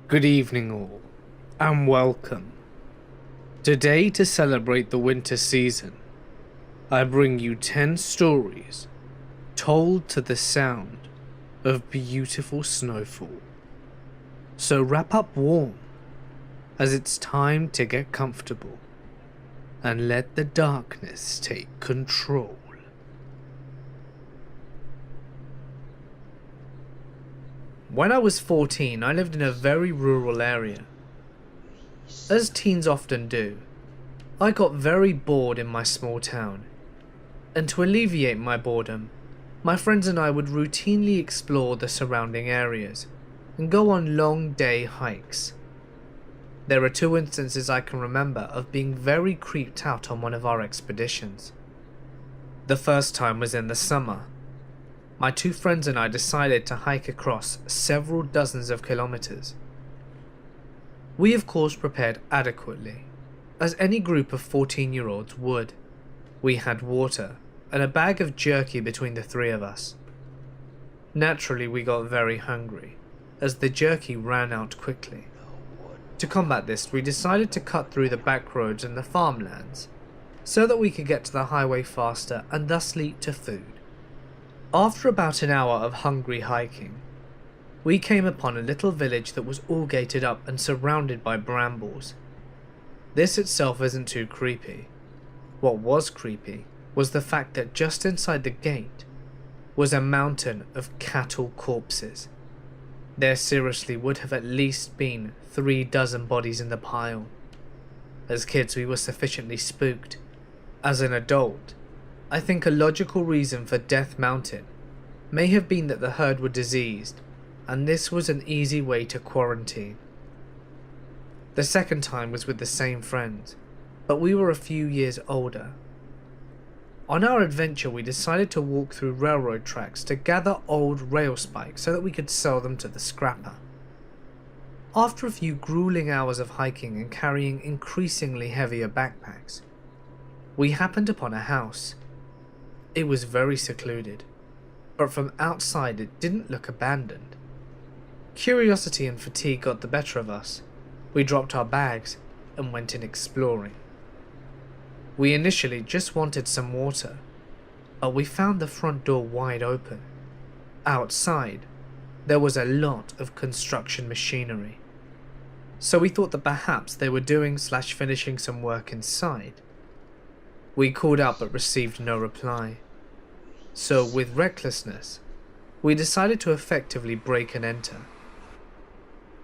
Good evening all, and welcome. Today, to celebrate the winter season, I bring you 10 stories told to the sound of beautiful snowfall. So wrap up warm, as it's time to get comfortable and let the darkness take control. When I was 14, I lived in a very rural area. As teens often do, I got very bored in my small town, and to alleviate my boredom, my friends and I would routinely explore the surrounding areas and go on long day hikes. There are two instances I can remember of being very creeped out on one of our expeditions. The first time was in the summer. My two friends and I decided to hike across several dozens of kilometers. We of course prepared adequately, as any group of 14-year-olds would. We had water and a bag of jerky between the three of us. Naturally, we got very hungry, as the jerky ran out quickly. To combat this, we decided to cut through the back roads and the farmlands, so that we could get to the highway faster and thusly to food. After about an hour of hungry hiking, we came upon a little village that was all gated up and surrounded by brambles. This itself isn't too creepy. What was creepy was the fact that just inside the gate was a mountain of cattle corpses. There seriously would have at least been 3 dozen bodies in the pile. As kids, we were sufficiently spooked. As an adult, I think a logical reason for Death Mountain may have been that the herd were diseased, and this was an easy way to quarantine. The second time was with the same friends, but we were a few years older. On our adventure, we decided to walk through railroad tracks to gather old rail spikes so that we could sell them to the scrapper. After a few grueling hours of hiking and carrying increasingly heavier backpacks, we happened upon a house. It was very secluded, but from outside it didn't look abandoned. Curiosity and fatigue got the better of us. We dropped our bags and went in exploring. We initially just wanted some water, but we found the front door wide open. Outside, there was a lot of construction machinery, so we thought that perhaps they were doing/finishing some work inside. We called out but received no reply. So, with recklessness, we decided to effectively break and enter.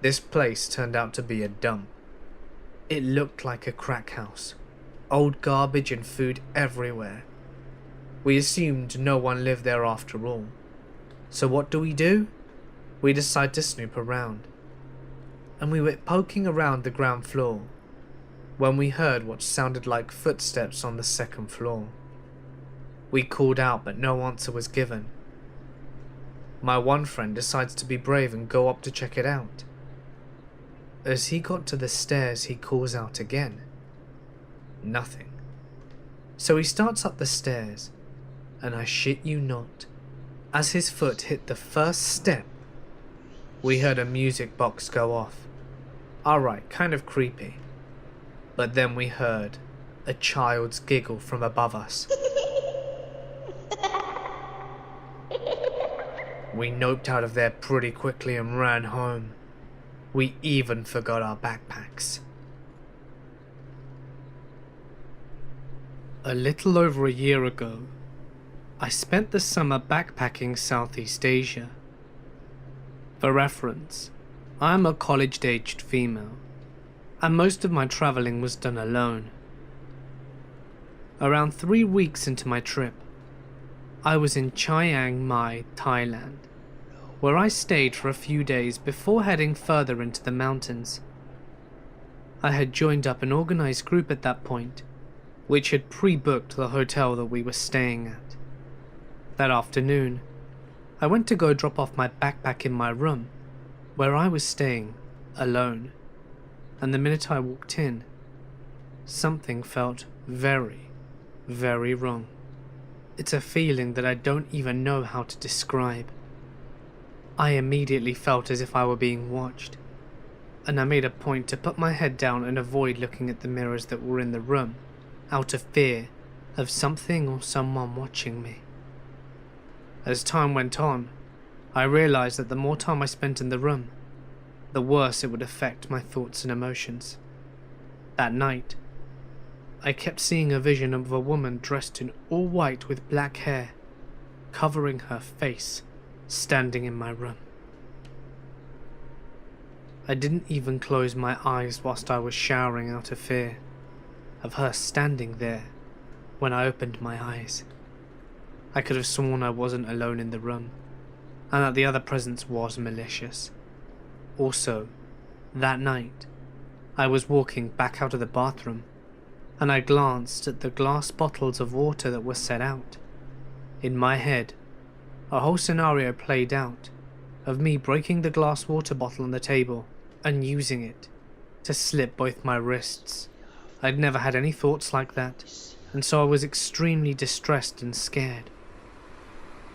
This place turned out to be a dump. It looked like a crack house. Old garbage and food everywhere. We assumed no one lived there after all. So what do? We decide to snoop around. And we were poking around the ground floor when we heard what sounded like footsteps on the second floor. We called out, but no answer was given. My one friend decides to be brave and go up to check it out. As he got to the stairs, he calls out again. Nothing. So he starts up the stairs, and I shit you not, as his foot hit the first step, we heard a music box go off. Alright, kind of creepy. But then we heard a child's giggle from above us. We noped out of there pretty quickly and ran home. We even forgot our backpacks. A little over a year ago, I spent the summer backpacking Southeast Asia. For reference, I am a college-aged female, and most of my traveling was done alone. Around 3 weeks into my trip, I was in Chiang Mai, Thailand, where I stayed for a few days before heading further into the mountains. I had joined up an organized group at that point, which had pre-booked the hotel that we were staying at. That afternoon, I went to go drop off my backpack in my room, where I was staying alone, and the minute I walked in, something felt very, very wrong. It's a feeling that I don't even know how to describe. I immediately felt as if I were being watched. and I made a point to put my head down and avoid looking at the mirrors that were in the room, out of fear of something or someone watching me. As time went on, I realized that the more time I spent in the room, the worse it would affect my thoughts and emotions. That night, I kept seeing a vision of a woman dressed in all white with black hair, covering her face, standing in my room. I didn't even close my eyes whilst I was showering out of fear of her standing there when I opened my eyes. I could have sworn I wasn't alone in the room, and that the other presence was malicious. Also, that night, I was walking back out of the bathroom, and I glanced at the glass bottles of water that were set out. In my head, a whole scenario played out of me breaking the glass water bottle on the table and using it to slip both my wrists. I'd never had any thoughts like that, and so I was extremely distressed and scared.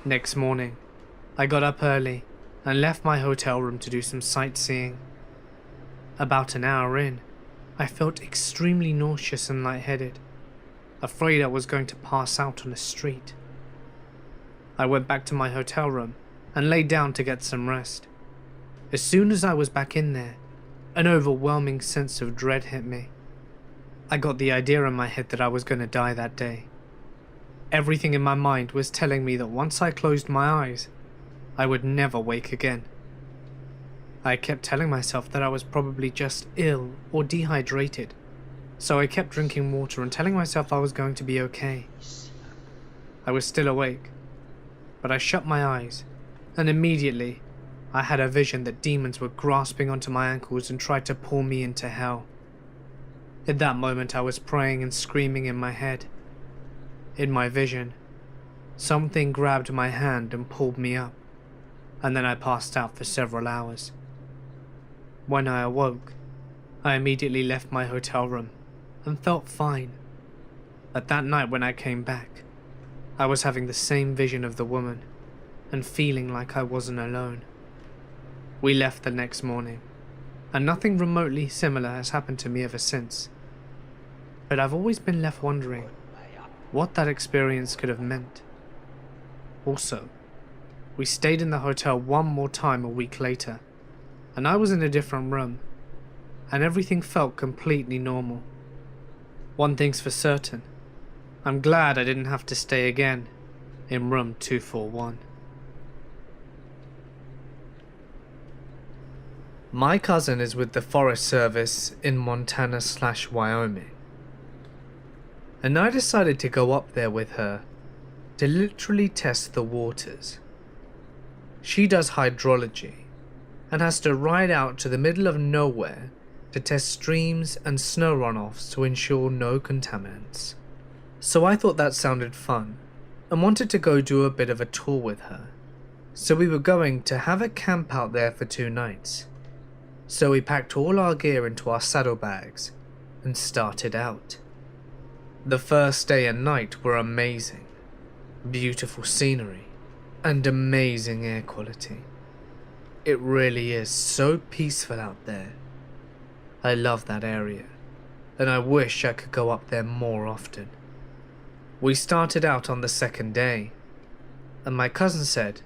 Next morning, I got up early and left my hotel room to do some sightseeing. About an hour in, I felt extremely nauseous and lightheaded, afraid I was going to pass out on the street. I went back to my hotel room and lay down to get some rest. As soon as I was back in there, an overwhelming sense of dread hit me. I got the idea in my head that I was going to die that day. Everything in my mind was telling me that once I closed my eyes, I would never wake again. I kept telling myself that I was probably just ill or dehydrated, so I kept drinking water and telling myself I was going to be okay. I was still awake, but I shut my eyes, and immediately I had a vision that demons were grasping onto my ankles and tried to pull me into hell. At that moment I was praying and screaming in my head. In my vision, something grabbed my hand and pulled me up, and then I passed out for several hours. When I awoke, I immediately left my hotel room and felt fine. But that night when I came back, I was having the same vision of the woman and feeling like I wasn't alone. We left the next morning, and nothing remotely similar has happened to me ever since. But I've always been left wondering what that experience could have meant. Also, we stayed in the hotel one more time a week later, and I was in a different room, and everything felt completely normal. One thing's for certain, I'm glad I didn't have to stay again in room 241. My cousin is with the Forest Service in Montana/Wyoming, and I decided to go up there with her to literally test the waters. She does hydrology and has to ride out to the middle of nowhere to test streams and snow runoffs to ensure no contaminants. So I thought that sounded fun and wanted to go do a bit of a tour with her. So we were going to have a camp out there for 2 nights. So we packed all our gear into our saddlebags and started out. The first day and night were amazing. Beautiful scenery and amazing air quality. It really is so peaceful out there. I love that area, and I wish I could go up there more often. We started out on the second day, and my cousin said,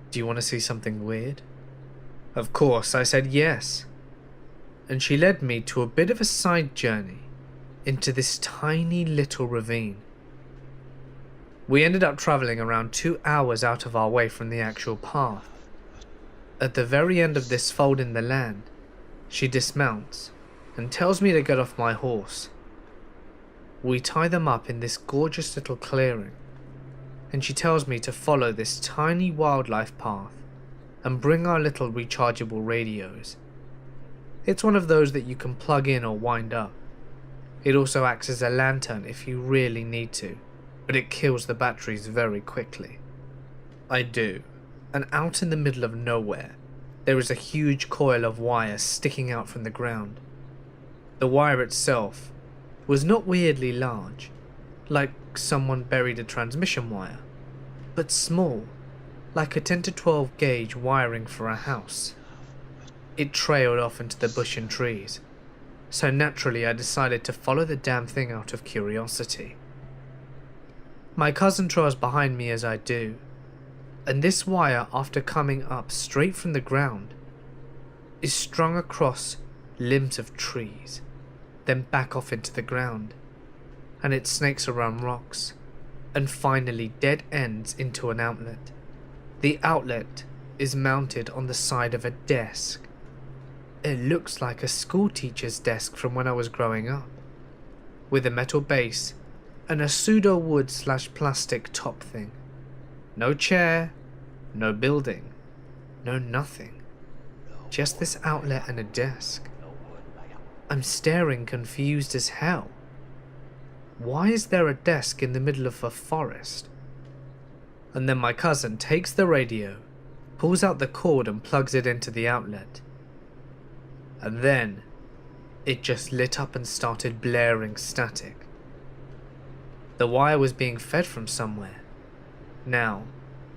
"Do you want to see something weird?" Of course, I said yes, and she led me to a bit of a side journey into this tiny little ravine. We ended up traveling around 2 hours out of our way from the actual path. At the very end of this fold in the land, she dismounts and tells me to get off my horse. We tie them up in this gorgeous little clearing, and she tells me to follow this tiny wildlife path and bring our little rechargeable radios. It's one of those that you can plug in or wind up. It also acts as a lantern if you really need to, but it kills the batteries very quickly. I do, and out in the middle of nowhere, there is a huge coil of wire sticking out from the ground. The wire itself was not weirdly large, like someone buried a transmission wire, but small, like a 10 to 12 gauge wiring for a house. It trailed off into the bush and trees, so naturally I decided to follow the damn thing out of curiosity. My cousin trails behind me as I do, and this wire, after coming up straight from the ground, is strung across limbs of trees, then back off into the ground, and it snakes around rocks, and finally dead ends into an outlet. The outlet is mounted on the side of a desk. It looks like a school teacher's desk from when I was growing up, with a metal base and a pseudo wood/plastic top thing. No chair, no building, no nothing. Just this outlet and a desk. I'm staring, confused as hell. Why is there a desk in the middle of a forest? And then my cousin takes the radio, pulls out the cord and plugs it into the outlet. And then it just lit up and started blaring static. The wire was being fed from somewhere. Now,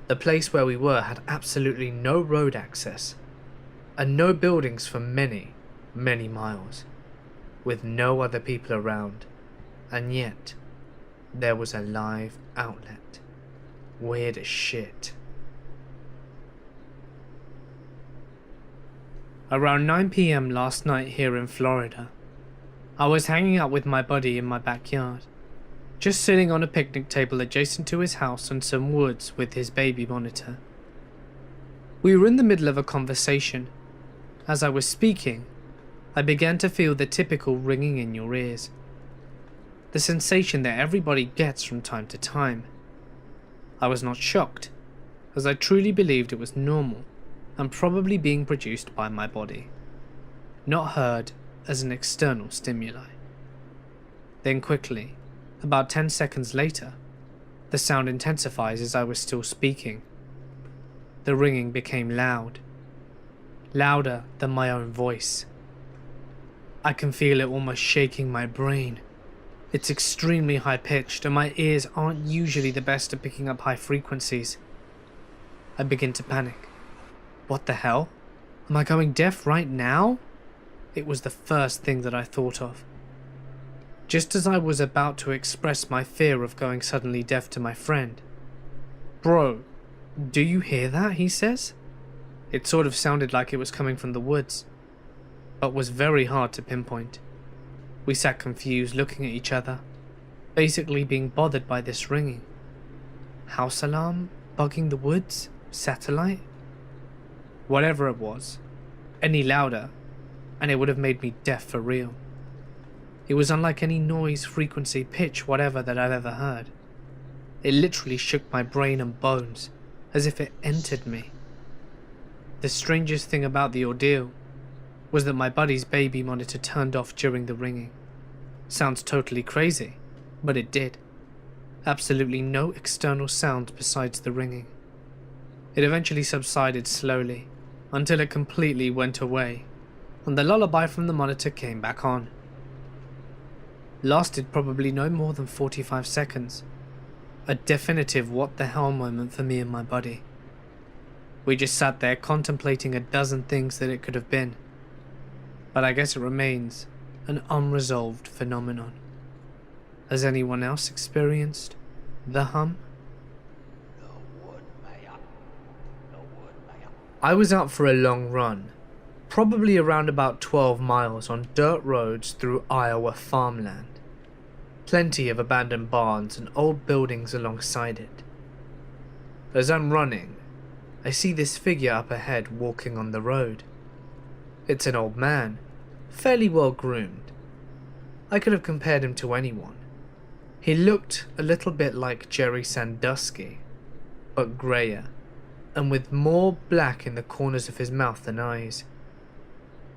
the place where we were had absolutely no road access, and no buildings for many, many miles, with no other people around, and yet there was a live outlet. Weird as shit. Around 9 PM last night here in Florida, I was hanging out with my buddy in my backyard, just sitting on a picnic table adjacent to his house on some woods with his baby monitor. We were in the middle of a conversation. As I was speaking, I began to feel the typical ringing in your ears. The sensation that everybody gets from time to time. I was not shocked, as I truly believed it was normal and probably being produced by my body, not heard as an external stimuli. Then quickly, about 10 seconds later, the sound intensifies as I was still speaking. The ringing became loud, louder than my own voice. I can feel it almost shaking my brain. It's extremely high-pitched and my ears aren't usually the best at picking up high frequencies. I begin to panic. What the hell? Am I going deaf right now? It was the first thing that I thought of. Just as I was about to express my fear of going suddenly deaf to my friend. "Bro, do you hear that?" he says. It sort of sounded like it was coming from the woods, but was very hard to pinpoint. We sat confused, looking at each other, basically being bothered by this ringing. House alarm? Bugging the woods? Satellite? Whatever it was, any louder, and it would have made me deaf for real. It was unlike any noise, frequency, pitch, whatever that I've ever heard. It literally shook my brain and bones, as if it entered me. The strangest thing about the ordeal was that my buddy's baby monitor turned off during the ringing. Sounds totally crazy, but it did. Absolutely no external sound besides the ringing. It eventually subsided slowly, until it completely went away, and the lullaby from the monitor came back on. Lasted probably no more than 45 seconds. A definitive what the hell moment for me and my buddy. We just sat there contemplating a dozen things that it could have been. But I guess it remains an unresolved phenomenon. Has anyone else experienced the hum? I was out for a long run, probably around about 12 miles on dirt roads through Iowa farmland. Plenty of abandoned barns and old buildings alongside it. As I'm running, I see this figure up ahead walking on the road. It's an old man, fairly well groomed. I could have compared him to anyone. He looked a little bit like Jerry Sandusky, but greyer, and with more black in the corners of his mouth than eyes.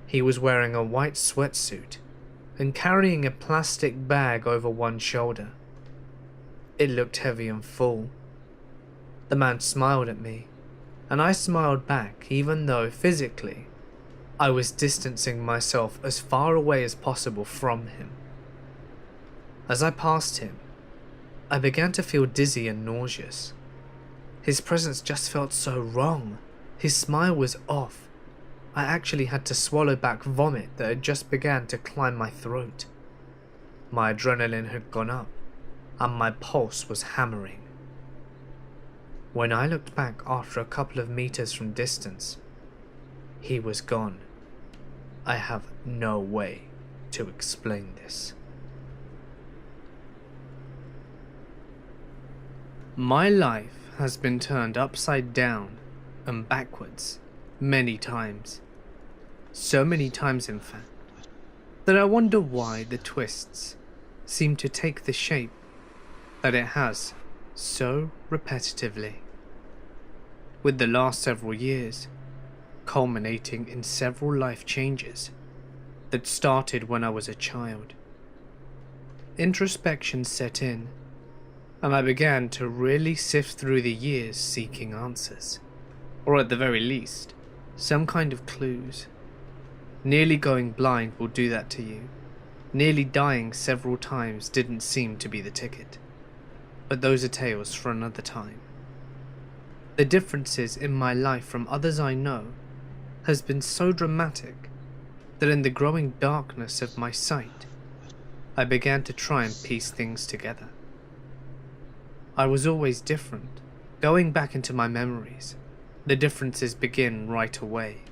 He was wearing a white sweatsuit and carrying a plastic bag over one shoulder. It looked heavy and full. The man smiled at me, and I smiled back, even though physically I was distancing myself as far away as possible from him. As I passed him, I began to feel dizzy and nauseous. His presence just felt so wrong. His smile was off. I actually had to swallow back vomit that had just began to climb my throat. My adrenaline had gone up, and my pulse was hammering. When I looked back after a couple of meters from distance, he was gone. I have no way to explain this. My life has been turned upside down and backwards many times. So many times, in fact, that I wonder why the twists seem to take the shape that it has so repetitively. With the last several years culminating in several life changes that started when I was a child. Introspection set in, and I began to really sift through the years seeking answers, or at the very least, some kind of clues. Nearly going blind will do that to you. Nearly dying several times didn't seem to be the ticket. But those are tales for another time. The differences in my life from others I know has been so dramatic that in the growing darkness of my sight, I began to try and piece things together. I was always different. Going back into my memories, the differences begin right away.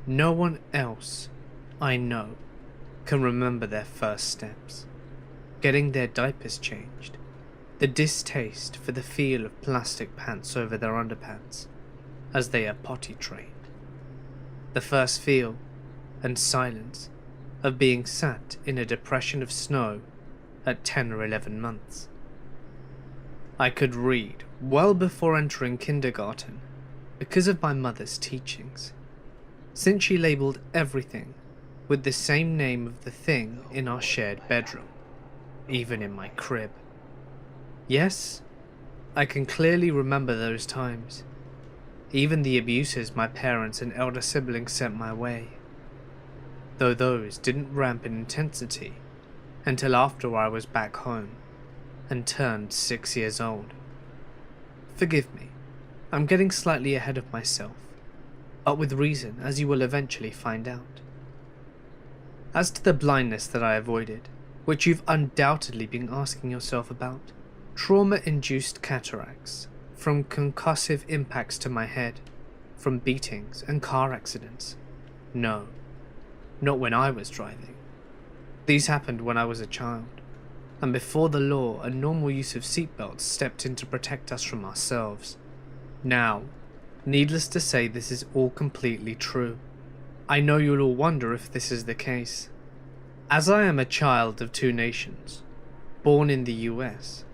No one else I know can remember their first steps, getting their diapers changed, the distaste for the feel of plastic pants over their underpants as they are potty trained, the first feel and silence of being sat in a depression of snow at 10 or 11 months. I could read well before entering kindergarten because of my mother's teachings, since she labelled everything with the same name of the thing in our shared bedroom, even in my crib. Yes, I can clearly remember those times, even the abuses my parents and elder siblings sent my way, though those didn't ramp in intensity until after I was back home and turned 6 years old. Forgive me, I'm getting slightly ahead of myself, but with reason, as you will eventually find out. As to the blindness that I avoided, which you've undoubtedly been asking yourself about, trauma-induced cataracts from concussive impacts to my head, from beatings and car accidents. No, not when I was driving. These happened when I was a child, and before the law and normal use of seatbelts stepped in to protect us from ourselves. Now, needless to say, this is all completely true. I know you'll all wonder if this is the case. As I am a child of two nations, born in the US,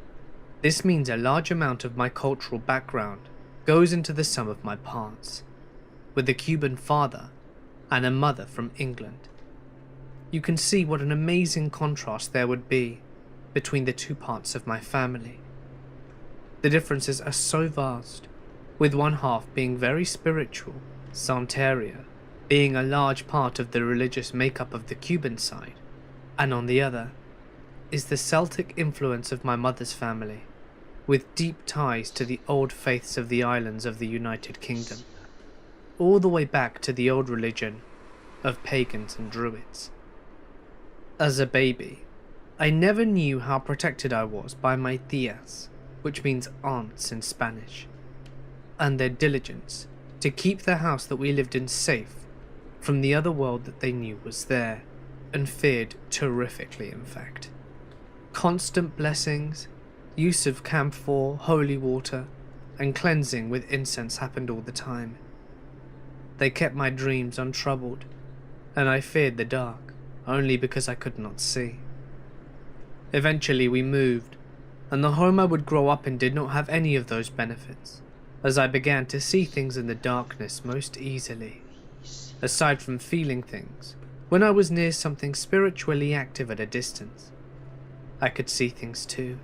this means a large amount of my cultural background goes into the sum of my parts, with a Cuban father and a mother from England. You can see what an amazing contrast there would be between the two parts of my family. The differences are so vast, with one half being very spiritual, Santeria being a large part of the religious makeup of the Cuban side, and on the other is the Celtic influence of my mother's family, with deep ties to the old faiths of the islands of the United Kingdom, all the way back to the old religion of pagans and druids. As a baby, I never knew how protected I was by my tías, which means aunts in Spanish, and their diligence to keep the house that we lived in safe from the other world that they knew was there, and feared terrifically in fact. Constant blessings, use of camphor, holy water, and cleansing with incense happened all the time. They kept my dreams untroubled, and I feared the dark only because I could not see. Eventually we moved, and the home I would grow up in did not have any of those benefits, as I began to see things in the darkness most easily. Aside from feeling things, when I was near something spiritually active at a distance, I could see things too.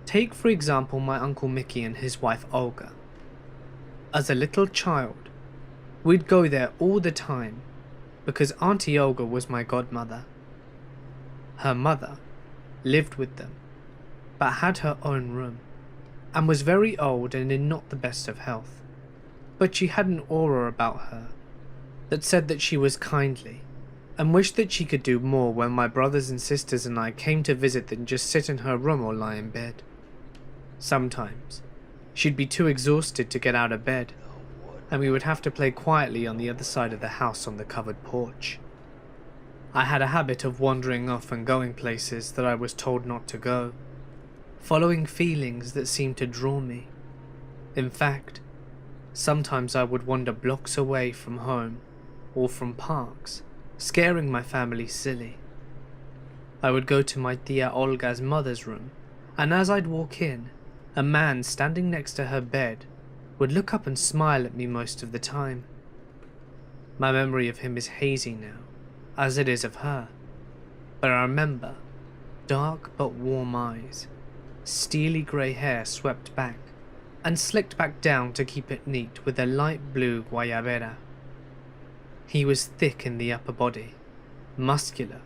Take for example my Uncle Mickey and his wife Olga. As a little child, we'd go there all the time because Auntie Olga was my godmother. Her mother lived with them, but had her own room, and was very old and in not the best of health. but she had an aura about her that said that she was kindly, and wished that she could do more when my brothers and sisters and I came to visit than just sit in her room or lie in bed. Sometimes, she'd be too exhausted to get out of bed, and we would have to play quietly on the other side of the house on the covered porch. I had a habit of wandering off and going places that I was told not to go, following feelings that seemed to draw me. In fact, sometimes I would wander blocks away from home or from parks, scaring my family silly. I would go to my tia Olga's mother's room, and as I'd walk in, a man standing next to her bed would look up and smile at me most of the time. My memory of him is hazy now, as it is of her, but I remember dark but warm eyes, steely grey hair swept back and slicked back down to keep it neat with a light blue guayabera. He was thick in the upper body, muscular,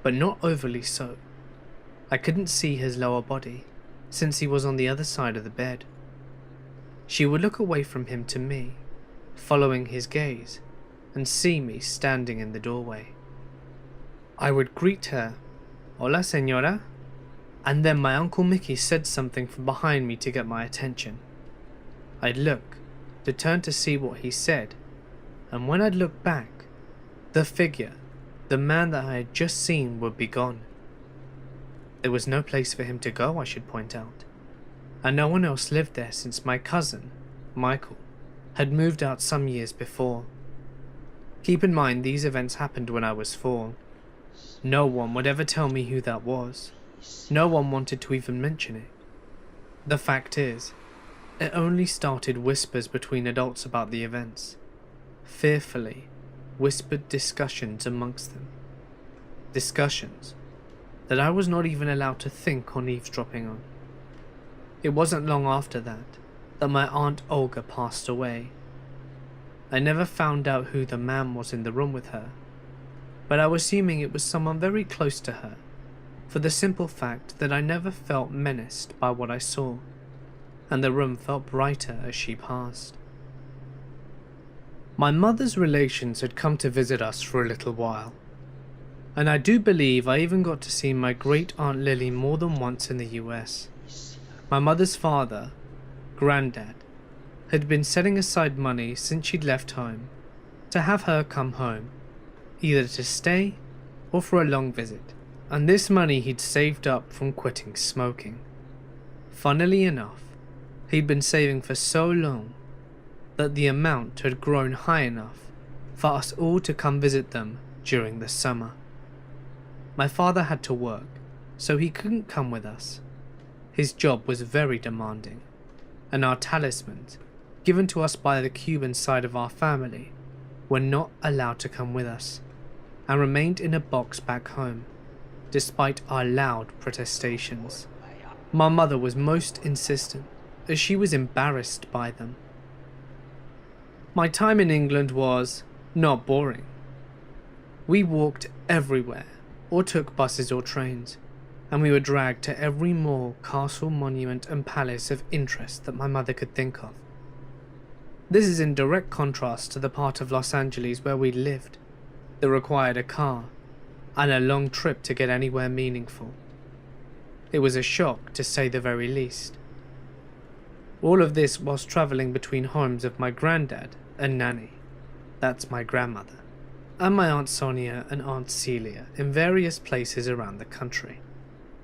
but not overly so. I couldn't see his lower body, since he was on the other side of the bed. She would look away from him to me, following his gaze, and see me standing in the doorway. I would greet her, "Hola, señora," and then my Uncle Mickey said something from behind me to get my attention. I'd look, to turn to see what he said, and when I'd look back, the figure, the man that I had just seen, would be gone. There was no place for him to go, I should point out, and no one else lived there since my cousin, Michael, had moved out some years before. Keep in mind these events happened when I was 4. No one would ever tell me who that was. No one wanted to even mention it. The fact is, it only started whispers between adults about the events. Fearfully whispered discussions amongst them. Discussions that I was not even allowed to think on eavesdropping on. It wasn't long after that my Aunt Olga passed away. I never found out who the man was in the room with her, but I was assuming it was someone very close to her, for the simple fact that I never felt menaced by what I saw, and the room felt brighter as she passed. My mother's relations had come to visit us for a little while, and I do believe I even got to see my great Aunt Lily more than once in the US. My mother's father, Granddad, had been setting aside money since she'd left home to have her come home, either to stay or for a long visit, and this money he'd saved up from quitting smoking. Funnily enough, he'd been saving for so long that the amount had grown high enough for us all to come visit them during the summer. My father had to work, so he couldn't come with us. His job was very demanding, and our talismans, given to us by the Cuban side of our family, were not allowed to come with us, and remained in a box back home, despite our loud protestations. My mother was most insistent, as she was embarrassed by them. My time in England was not boring. We walked everywhere, or took buses or trains, and we were dragged to every mall, castle, monument and palace of interest that my mother could think of. This is in direct contrast to the part of Los Angeles where we lived, that required a car and a long trip to get anywhere meaningful. It was a shock, to say the very least. All of this whilst travelling between homes of my granddad and Nanny, that's my grandmother, and my Aunt Sonia and Aunt Celia in various places around the country.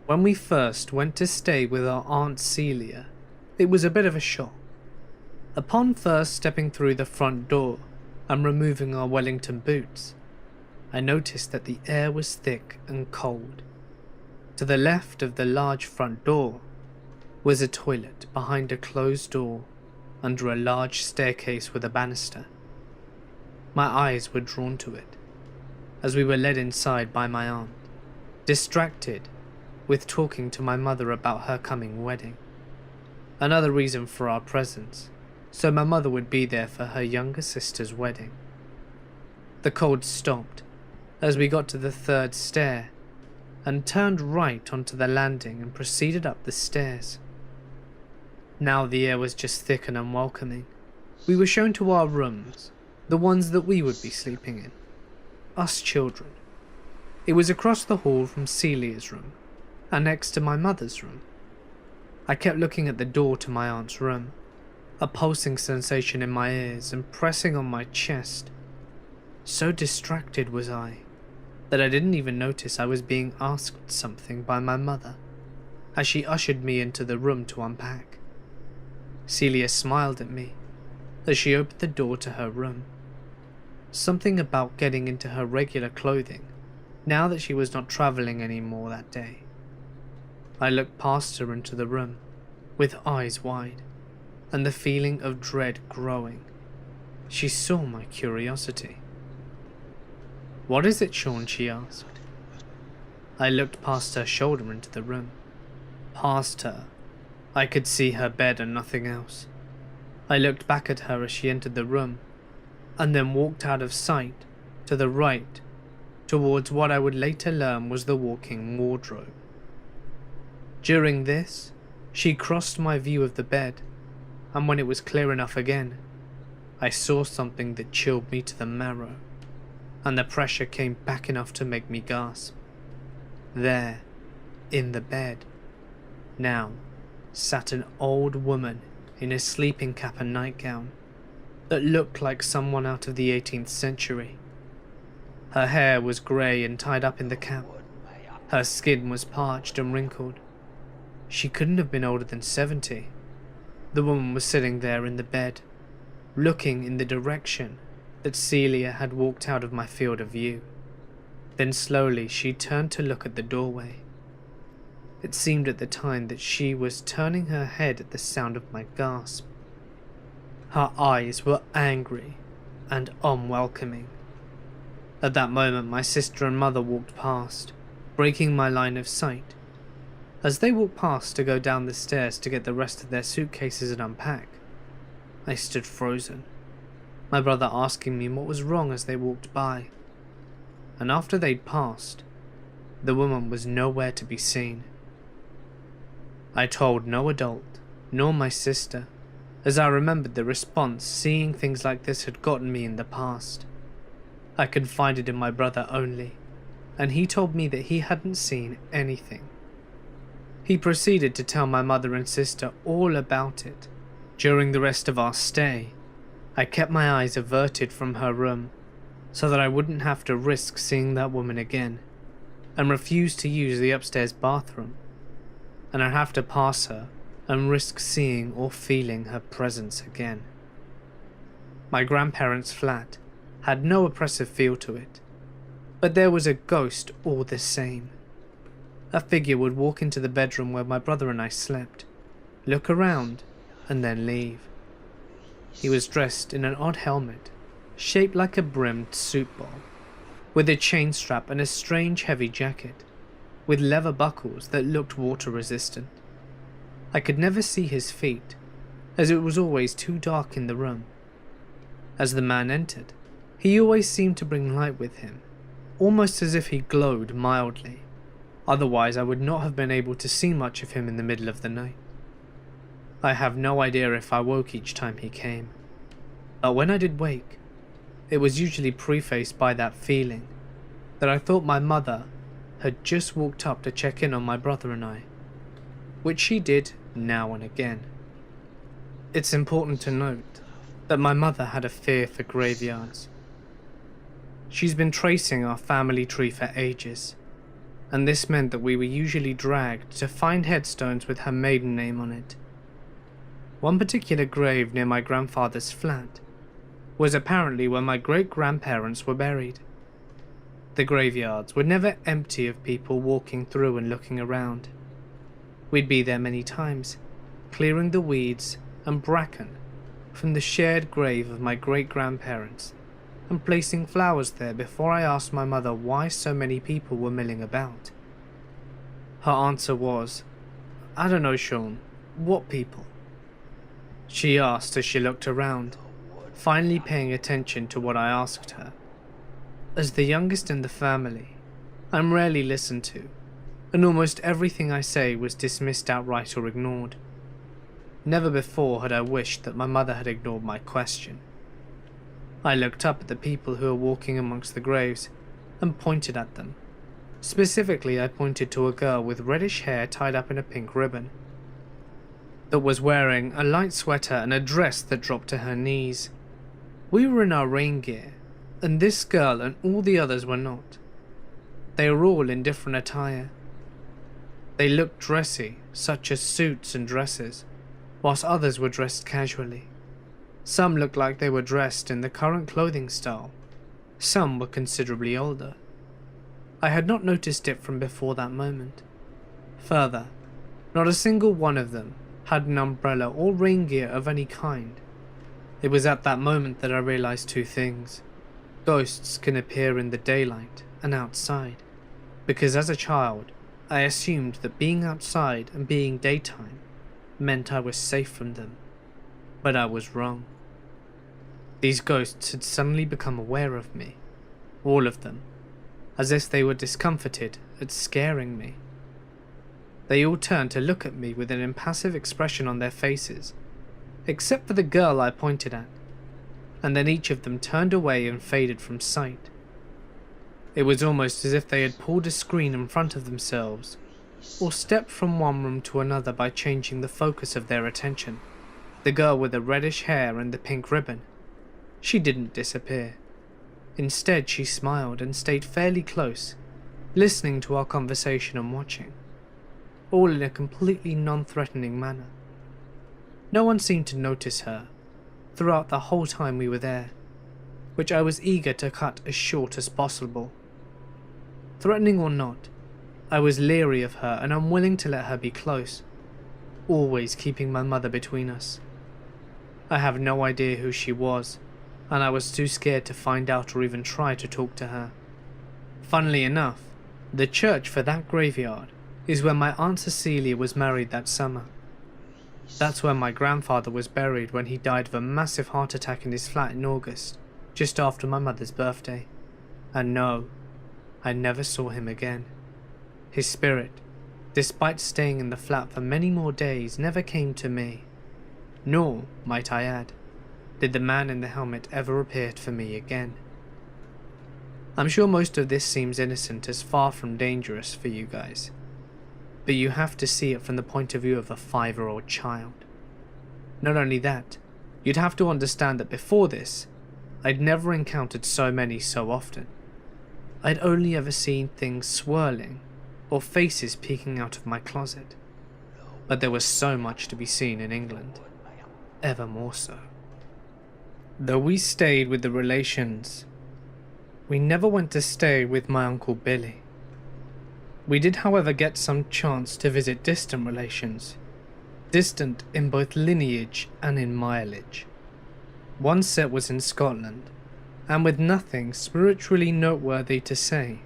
When we first went to stay with our Aunt Celia, it was a bit of a shock. Upon first stepping through the front door and removing our Wellington boots, I noticed that the air was thick and cold. To the left of the large front door was a toilet behind a closed door under a large staircase with a banister. My eyes were drawn to it as we were led inside by my aunt, distracted with talking to my mother about her coming wedding. Another reason for our presence, so my mother would be there for her younger sister's wedding. The cold stopped as we got to the 3rd stair and turned right onto the landing and proceeded up the stairs. Now the air was just thick and unwelcoming, We were shown to our rooms, the ones that we would be sleeping in. Us children. It was across the hall from Celia's room, and next to my mother's room. I kept looking at the door to my aunt's room, a pulsing sensation in my ears and pressing on my chest. So distracted was I, that I didn't even notice I was being asked something by my mother, as she ushered me into the room to unpack. Celia smiled at me, as she opened the door to her room. Something about getting into her regular clothing, now that she was not travelling anymore that day. I looked past her into the room, with eyes wide, and the feeling of dread growing. She saw my curiosity. "What is it, Sean?" she asked. I looked past her shoulder into the room. Past her. I could see her bed and nothing else. I looked back at her as she entered the room, and then walked out of sight to the right, towards what I would later learn was the walk-in wardrobe. During this, she crossed my view of the bed, and when it was clear enough again, I saw something that chilled me to the marrow, and the pressure came back enough to make me gasp. There, in the bed, now, sat an old woman in a sleeping cap and nightgown that looked like someone out of the 18th century. Her hair was grey and tied up in the cap. Her skin was parched and wrinkled. She couldn't have been older than 70. The woman was sitting there in the bed, looking in the direction that Celia had walked out of my field of view. Then slowly she turned to look at the doorway. It seemed at the time that she was turning her head at the sound of my gasp. Her eyes were angry and unwelcoming. At that moment my sister and mother walked past, breaking my line of sight. As they walked past to go down the stairs to get the rest of their suitcases and unpack, I stood frozen, my brother asking me what was wrong as they walked by. And after they'd passed, the woman was nowhere to be seen. I told no adult, nor my sister, as I remembered the response seeing things like this had gotten me in the past. I confided in my brother only, and he told me that he hadn't seen anything. He proceeded to tell my mother and sister all about it. During the rest of our stay, I kept my eyes averted from her room, so that I wouldn't have to risk seeing that woman again, and refused to use the upstairs bathroom, and I'd have to pass her and risk seeing or feeling her presence again. My grandparents' flat had no oppressive feel to it, but there was a ghost all the same. A figure would walk into the bedroom where my brother and I slept, look around, and then leave. He was dressed in an odd helmet, shaped like a brimmed soup bowl, with a chain strap and a strange heavy jacket, with leather buckles that looked water resistant. I could never see his feet, as it was always too dark in the room. As the man entered, he always seemed to bring light with him, almost as if he glowed mildly. Otherwise I would not have been able to see much of him in the middle of the night. I have no idea if I woke each time he came, but when I did wake, it was usually prefaced by that feeling that I thought my mother had just walked up to check in on my brother and I, which she did now and again. It's important to note that my mother had a fear for graveyards. She's been tracing our family tree for ages, and this meant that we were usually dragged to find headstones with her maiden name on it. One particular grave near my grandfather's flat was apparently where my great-grandparents were buried. The graveyards were never empty of people walking through and looking around. We'd be there many times, clearing the weeds and bracken from the shared grave of my great-grandparents and placing flowers there before I asked my mother why so many people were milling about. Her answer was, "I don't know, Sean, what people?" She asked as she looked around, finally paying attention to what I asked her. As the youngest in the family, I'm rarely listened to, and almost everything I say was dismissed outright or ignored. Never before had I wished that my mother had ignored my question. I looked up at the people who were walking amongst the graves and pointed at them. Specifically, I pointed to a girl with reddish hair tied up in a pink ribbon, that was wearing a light sweater and a dress that dropped to her knees. We were in our rain gear, and this girl and all the others were not. They were all in different attire. They looked dressy, such as suits and dresses, whilst others were dressed casually. Some looked like they were dressed in the current clothing style. Some were considerably older. I had not noticed it from before that moment. Further, not a single one of them had an umbrella or rain gear of any kind. It was at that moment that I realized two things. Ghosts can appear in the daylight and outside, because as a child, I assumed that being outside and being daytime meant I was safe from them. But I was wrong. These ghosts had suddenly become aware of me, all of them, as if they were discomforted at scaring me. They all turned to look at me with an impassive expression on their faces, except for the girl I pointed at, and then each of them turned away and faded from sight. It was almost as if they had pulled a screen in front of themselves, or stepped from one room to another by changing the focus of their attention. The girl with the reddish hair and the pink ribbon, she didn't disappear. Instead, she smiled and stayed fairly close, listening to our conversation and watching, all in a completely non-threatening manner. No one seemed to notice her throughout the whole time we were there, which I was eager to cut as short as possible. Threatening or not, I was leery of her and unwilling to let her be close, always keeping my mother between us. I have no idea who she was, and I was too scared to find out or even try to talk to her. Funnily enough, the church for that graveyard is where my Aunt Cecilia was married that summer. That's where my grandfather was buried when he died of a massive heart attack in his flat in August, just after my mother's birthday. And no, I never saw him again. His spirit, despite staying in the flat for many more days, never came to me. Nor, might I add, did the man in the helmet ever appear for me again. I'm sure most of this seems innocent as far from dangerous for you guys, but you have to see it from the point of view of a 5-year-old child. Not only that, you'd have to understand that before this, I'd never encountered so many so often. I'd only ever seen things swirling or faces peeking out of my closet, but there was so much to be seen in England, ever more so. Though we stayed with the relations, we never went to stay with my Uncle Billy. We did, however, get some chance to visit distant relations, distant in both lineage and in mileage. One set was in Scotland, and with nothing spiritually noteworthy to say,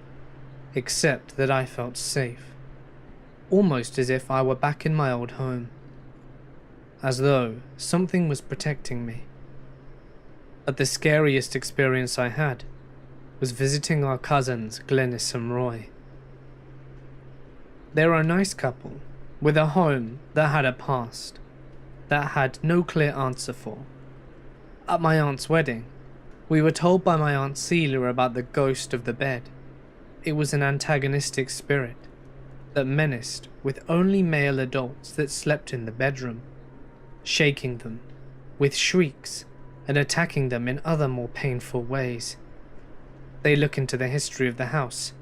except that I felt safe, almost as if I were back in my old home, as though something was protecting me. But the scariest experience I had was visiting our cousins Glenys and Roy. They're a nice couple, with a home that had a past, that had no clear answer for. At my aunt's wedding, we were told by my Aunt Celia about the ghost of the bed. It was an antagonistic spirit that menaced with only male adults that slept in the bedroom, shaking them with shrieks and attacking them in other more painful ways. They look into the history of the house,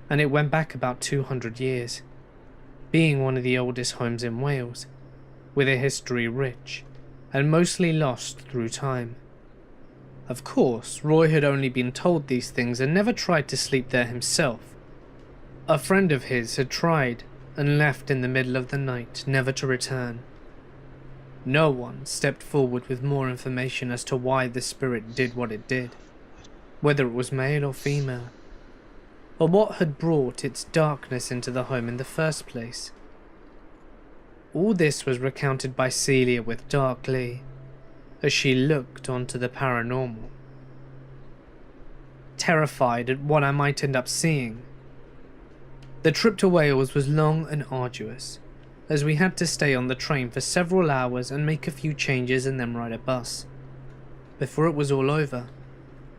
and it went back about 200 years, being one of the oldest homes in Wales, with a history rich and mostly lost through time. Of course, Roy had only been told these things and never tried to sleep there himself. A friend of his had tried and left in the middle of the night, never to return. No one stepped forward with more information as to why the spirit did what it did, whether it was male or female, or what had brought its darkness into the home in the first place. All this was recounted by Celia with dark glee, as she looked onto the paranormal. Terrified at what I might end up seeing, the trip to Wales was long and arduous, as we had to stay on the train for several hours and make a few changes and then ride a bus. Before it was all over,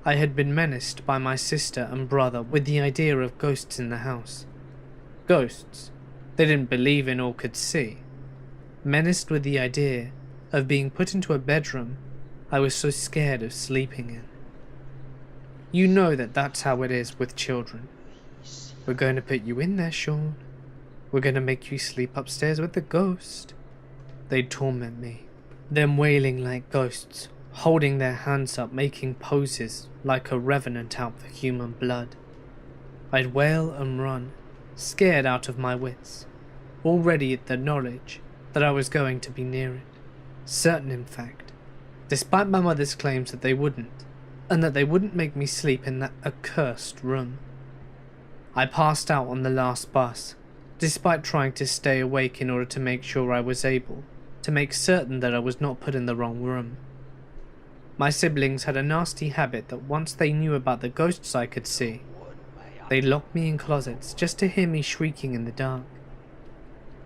I had been menaced by my sister and brother with the idea of ghosts in the house. Ghosts they didn't believe in or could see. Menaced with the idea of being put into a bedroom I was so scared of sleeping in. You know that that's how it is with children. We're going to put you in there, Sean. We're going to make you sleep upstairs with the ghost. They'd torment me, them wailing like ghosts, holding their hands up, making poses like a revenant out for human blood. I'd wail and run, scared out of my wits, already at the knowledge that I was going to be near it. Certain, in fact, despite my mother's claims that they wouldn't, and that they wouldn't make me sleep in that accursed room. I passed out on the last bus, despite trying to stay awake in order to make sure I was able to make certain that I was not put in the wrong room. My siblings had a nasty habit that once they knew about the ghosts I could see, they'd lock me in closets just to hear me shrieking in the dark,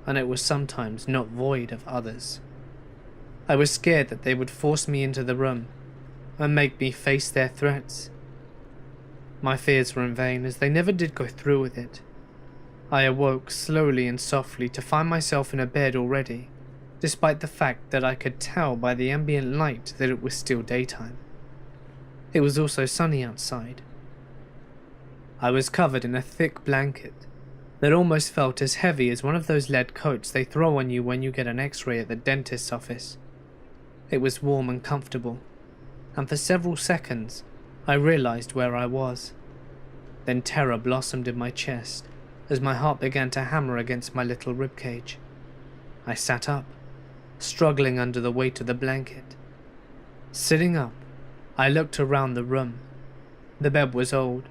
and it was sometimes not void of others. I was scared that they would force me into the room and make me face their threats. My fears were in vain, as they never did go through with it. I awoke slowly and softly to find myself in a bed already, despite the fact that I could tell by the ambient light that it was still daytime. It was also sunny outside. I was covered in a thick blanket that almost felt as heavy as one of those lead coats they throw on you when you get an X-ray at the dentist's office. It was warm and comfortable, and for several seconds I realized where I was. Then terror blossomed in my chest as my heart began to hammer against my little ribcage. I sat up, struggling under the weight of the blanket. Sitting up, I looked around the room. The bed was old,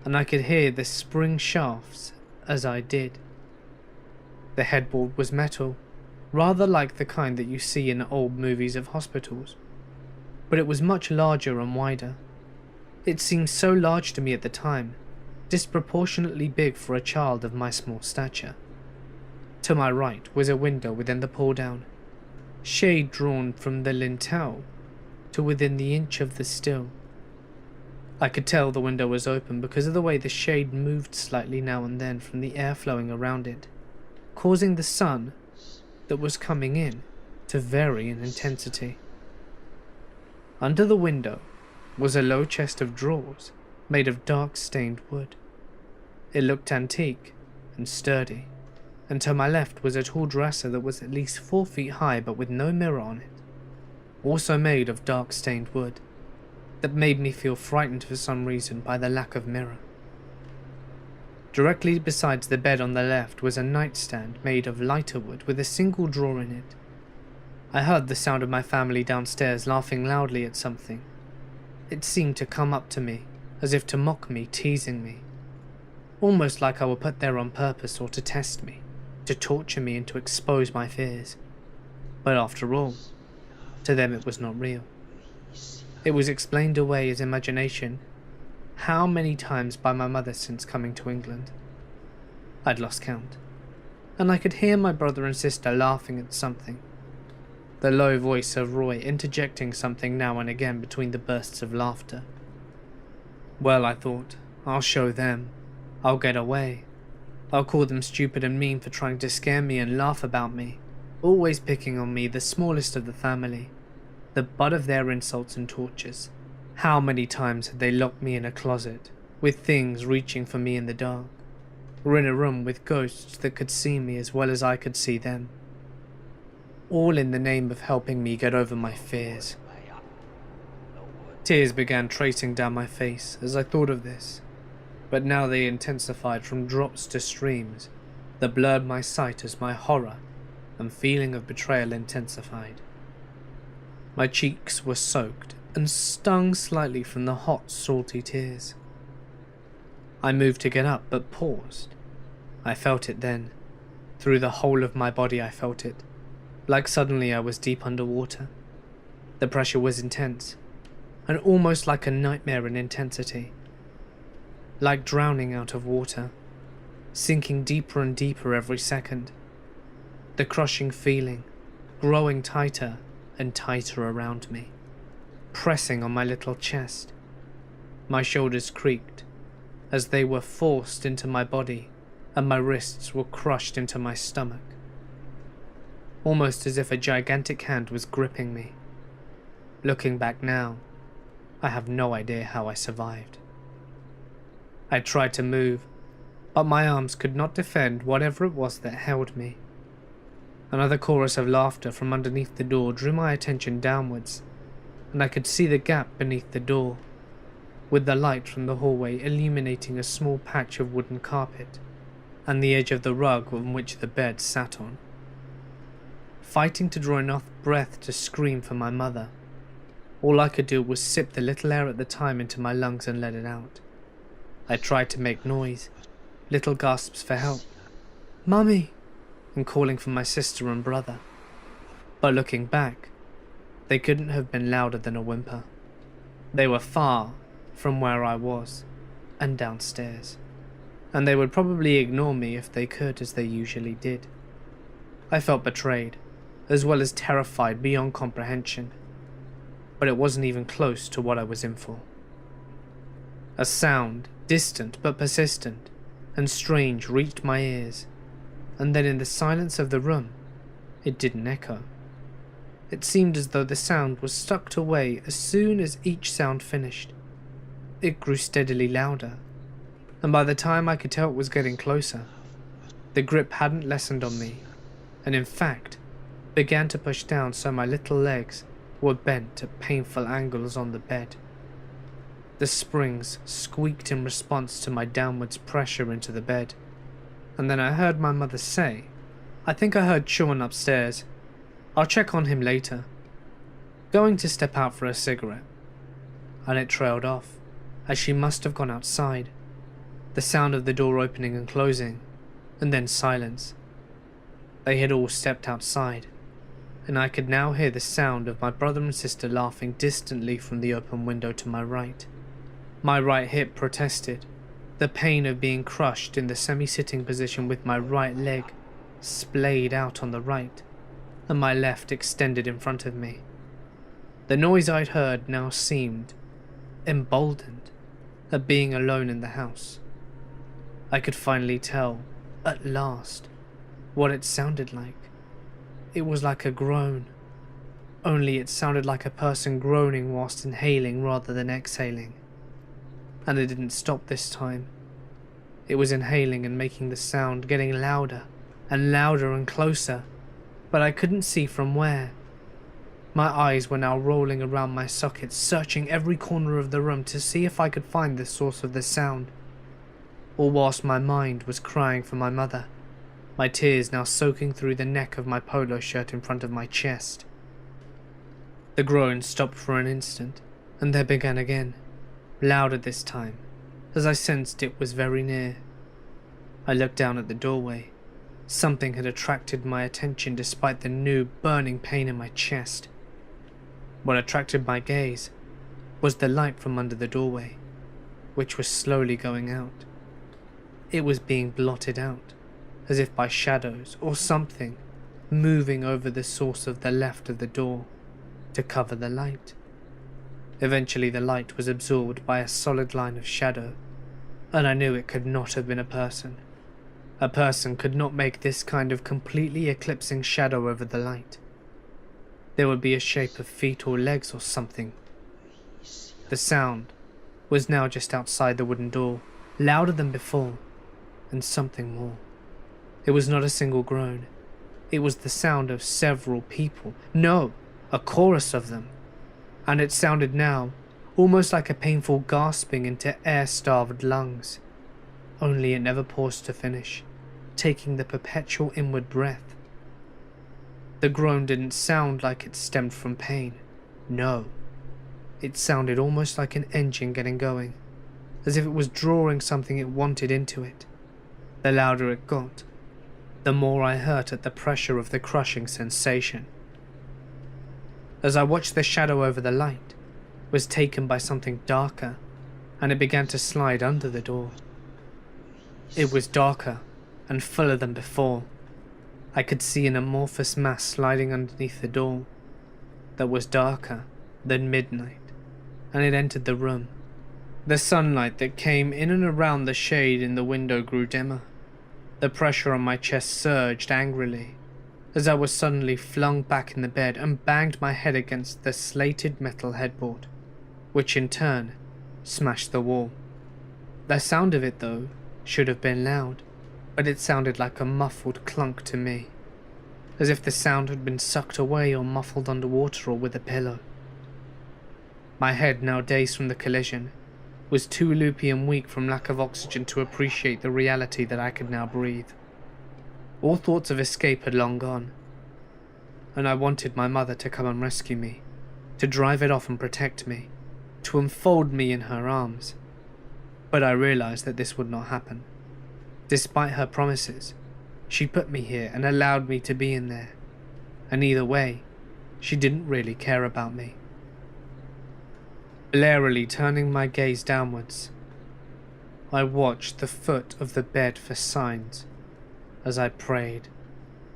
and I could hear the spring shafts as I did. The headboard was metal, rather like the kind that you see in old movies of hospitals, but it was much larger and wider. It seemed so large to me at the time, disproportionately big for a child of my small stature. To my right was a window within the pull-down, shade drawn from the lintel to within the inch of the sill. I could tell the window was open because of the way the shade moved slightly now and then from the air flowing around it, causing the sun that was coming in to vary in intensity. Under the window was a low chest of drawers made of dark stained wood. It looked antique and sturdy, and to my left was a tall dresser that was at least 4 feet high but with no mirror on it, also made of dark stained wood, that made me feel frightened for some reason by the lack of mirror. Directly besides the bed on the left was a nightstand made of lighter wood with a single drawer in it. I heard the sound of my family downstairs laughing loudly at something. It seemed to come up to me, as if to mock me, teasing me. Almost like I were put there on purpose or to test me, to torture me and to expose my fears. But after all, to them it was not real. It was explained away as imagination. How many times by my mother since coming to England? I'd lost count, and I could hear my brother and sister laughing at something. The low voice of Roy interjecting something now and again between the bursts of laughter. Well, I thought, I'll show them. I'll get away. I'll call them stupid and mean for trying to scare me and laugh about me, always picking on me, the smallest of the family, the butt of their insults and tortures. How many times had they locked me in a closet, with things reaching for me in the dark, or in a room with ghosts that could see me as well as I could see them, all in the name of helping me get over my fears. Tears began tracing down my face as I thought of this, but now they intensified from drops to streams that blurred my sight as my horror and feeling of betrayal intensified. My cheeks were soaked and stung slightly from the hot, salty tears. I moved to get up, but paused. I felt it then. Through the whole of my body I felt it, like suddenly I was deep underwater. The pressure was intense, and almost like a nightmare in intensity. Like drowning out of water, sinking deeper and deeper every second. the crushing feeling growing tighter and tighter around me, pressing on my little chest. My shoulders creaked as they were forced into my body, and my wrists were crushed into my stomach, almost as if a gigantic hand was gripping me. Looking back now, I have no idea how I survived. I tried to move, but my arms could not defend whatever it was that held me. Another chorus of laughter from underneath the door drew my attention downwards, and I could see the gap beneath the door, with the light from the hallway illuminating a small patch of wooden carpet and the edge of the rug on which the bed sat on. Fighting to draw enough breath to scream for my mother, all I could do was sip the little air at the time into my lungs and let it out. I tried to make noise, little gasps for help, "Mummy," and calling for my sister and brother. But looking back, they couldn't have been louder than a whimper. They were far from where I was, and downstairs, and they would probably ignore me if they could, as they usually did. I felt betrayed, as well as terrified beyond comprehension, but it wasn't even close to what I was in for. A sound, distant but persistent and strange, reached my ears, and then in the silence of the room, it didn't echo. It seemed as though the sound was sucked away as soon as each sound finished. It grew steadily louder, and by the time I could tell it was getting closer, the grip hadn't lessened on me, and in fact, began to push down so my little legs were bent at painful angles on the bed. The springs squeaked in response to my downwards pressure into the bed, and then I heard my mother say, "I think I heard Sean upstairs. I'll check on him later," going to step out for a cigarette, and it trailed off, as she must have gone outside. The sound of the door opening and closing, and then silence. They had all stepped outside, and I could now hear the sound of my brother and sister laughing distantly from the open window to my right. My right hip protested, the pain of being crushed in the semi-sitting position with my right leg splayed out on the right, and my left extended in front of me. The noise I'd heard now seemed emboldened at being alone in the house. I could finally tell, at last, what it sounded like. It was like a groan, only it sounded like a person groaning whilst inhaling rather than exhaling. And it didn't stop this time. It was inhaling and making the sound, getting louder and louder and closer, but I couldn't see from where. My eyes were now rolling around my sockets, searching every corner of the room to see if I could find the source of the sound, all whilst my mind was crying for my mother, my tears now soaking through the neck of my polo shirt in front of my chest. The groan stopped for an instant, and then began again, louder this time, as I sensed it was very near. I looked down at the doorway. Something had attracted my attention despite the new burning pain in my chest. What attracted my gaze was the light from under the doorway, which was slowly going out. It was being blotted out, as if by shadows or something moving over the source of the left of the door to cover the light. Eventually the light was absorbed by a solid line of shadow, and I knew it could not have been a person. A person could not make this kind of completely eclipsing shadow over the light. There would be a shape of feet or legs or something. The sound was now just outside the wooden door, louder than before, and something more. It was not a single groan. It was the sound of several people. No, a chorus of them. And it sounded now almost like a painful gasping into air-starved lungs. Only it never paused to finish, taking the perpetual inward breath. The groan didn't sound like it stemmed from pain. No. It sounded almost like an engine getting going, as if it was drawing something it wanted into it. The louder it got, the more I hurt at the pressure of the crushing sensation. As I watched, the shadow over the light was taken by something darker, and it began to slide under the door. It was darker and fuller than before, I could see an amorphous mass sliding underneath the door that was darker than midnight, and it entered the room. The sunlight that came in and around the shade in the window grew dimmer. The pressure on my chest surged angrily as I was suddenly flung back in the bed and banged my head against the slated metal headboard, which in turn smashed the wall. The sound of it, though, should have been loud, but it sounded like a muffled clunk to me, as if the sound had been sucked away or muffled underwater or with a pillow. My head, now dazed from the collision, was too loopy and weak from lack of oxygen to appreciate the reality that I could now breathe. All thoughts of escape had long gone, and I wanted my mother to come and rescue me, to drive it off and protect me, to enfold me in her arms. But I realized that this would not happen. Despite her promises, she put me here and allowed me to be in there, and either way, she didn't really care about me. Blarily turning my gaze downwards, I watched the foot of the bed for signs as I prayed.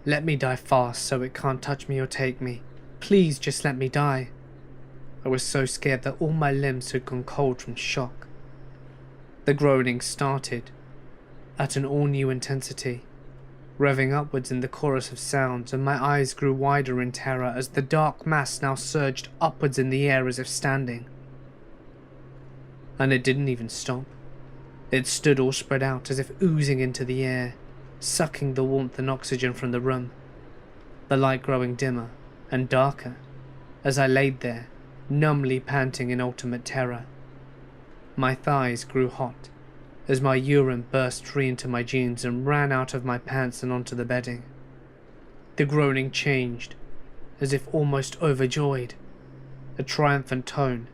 Let me die fast so it can't touch me or take me. Please just let me die. I was so scared that all my limbs had gone cold from shock. The groaning started at an all-new intensity, revving upwards in the chorus of sounds, and my eyes grew wider in terror as the dark mass now surged upwards in the air as if standing. And it didn't even stop. It stood all spread out as if oozing into the air, sucking the warmth and oxygen from the room, the light growing dimmer and darker as I laid there, numbly panting in ultimate terror. My thighs grew hot as my urine burst free into my jeans and ran out of my pants and onto the bedding. The groaning changed, as if almost overjoyed, a triumphant tone,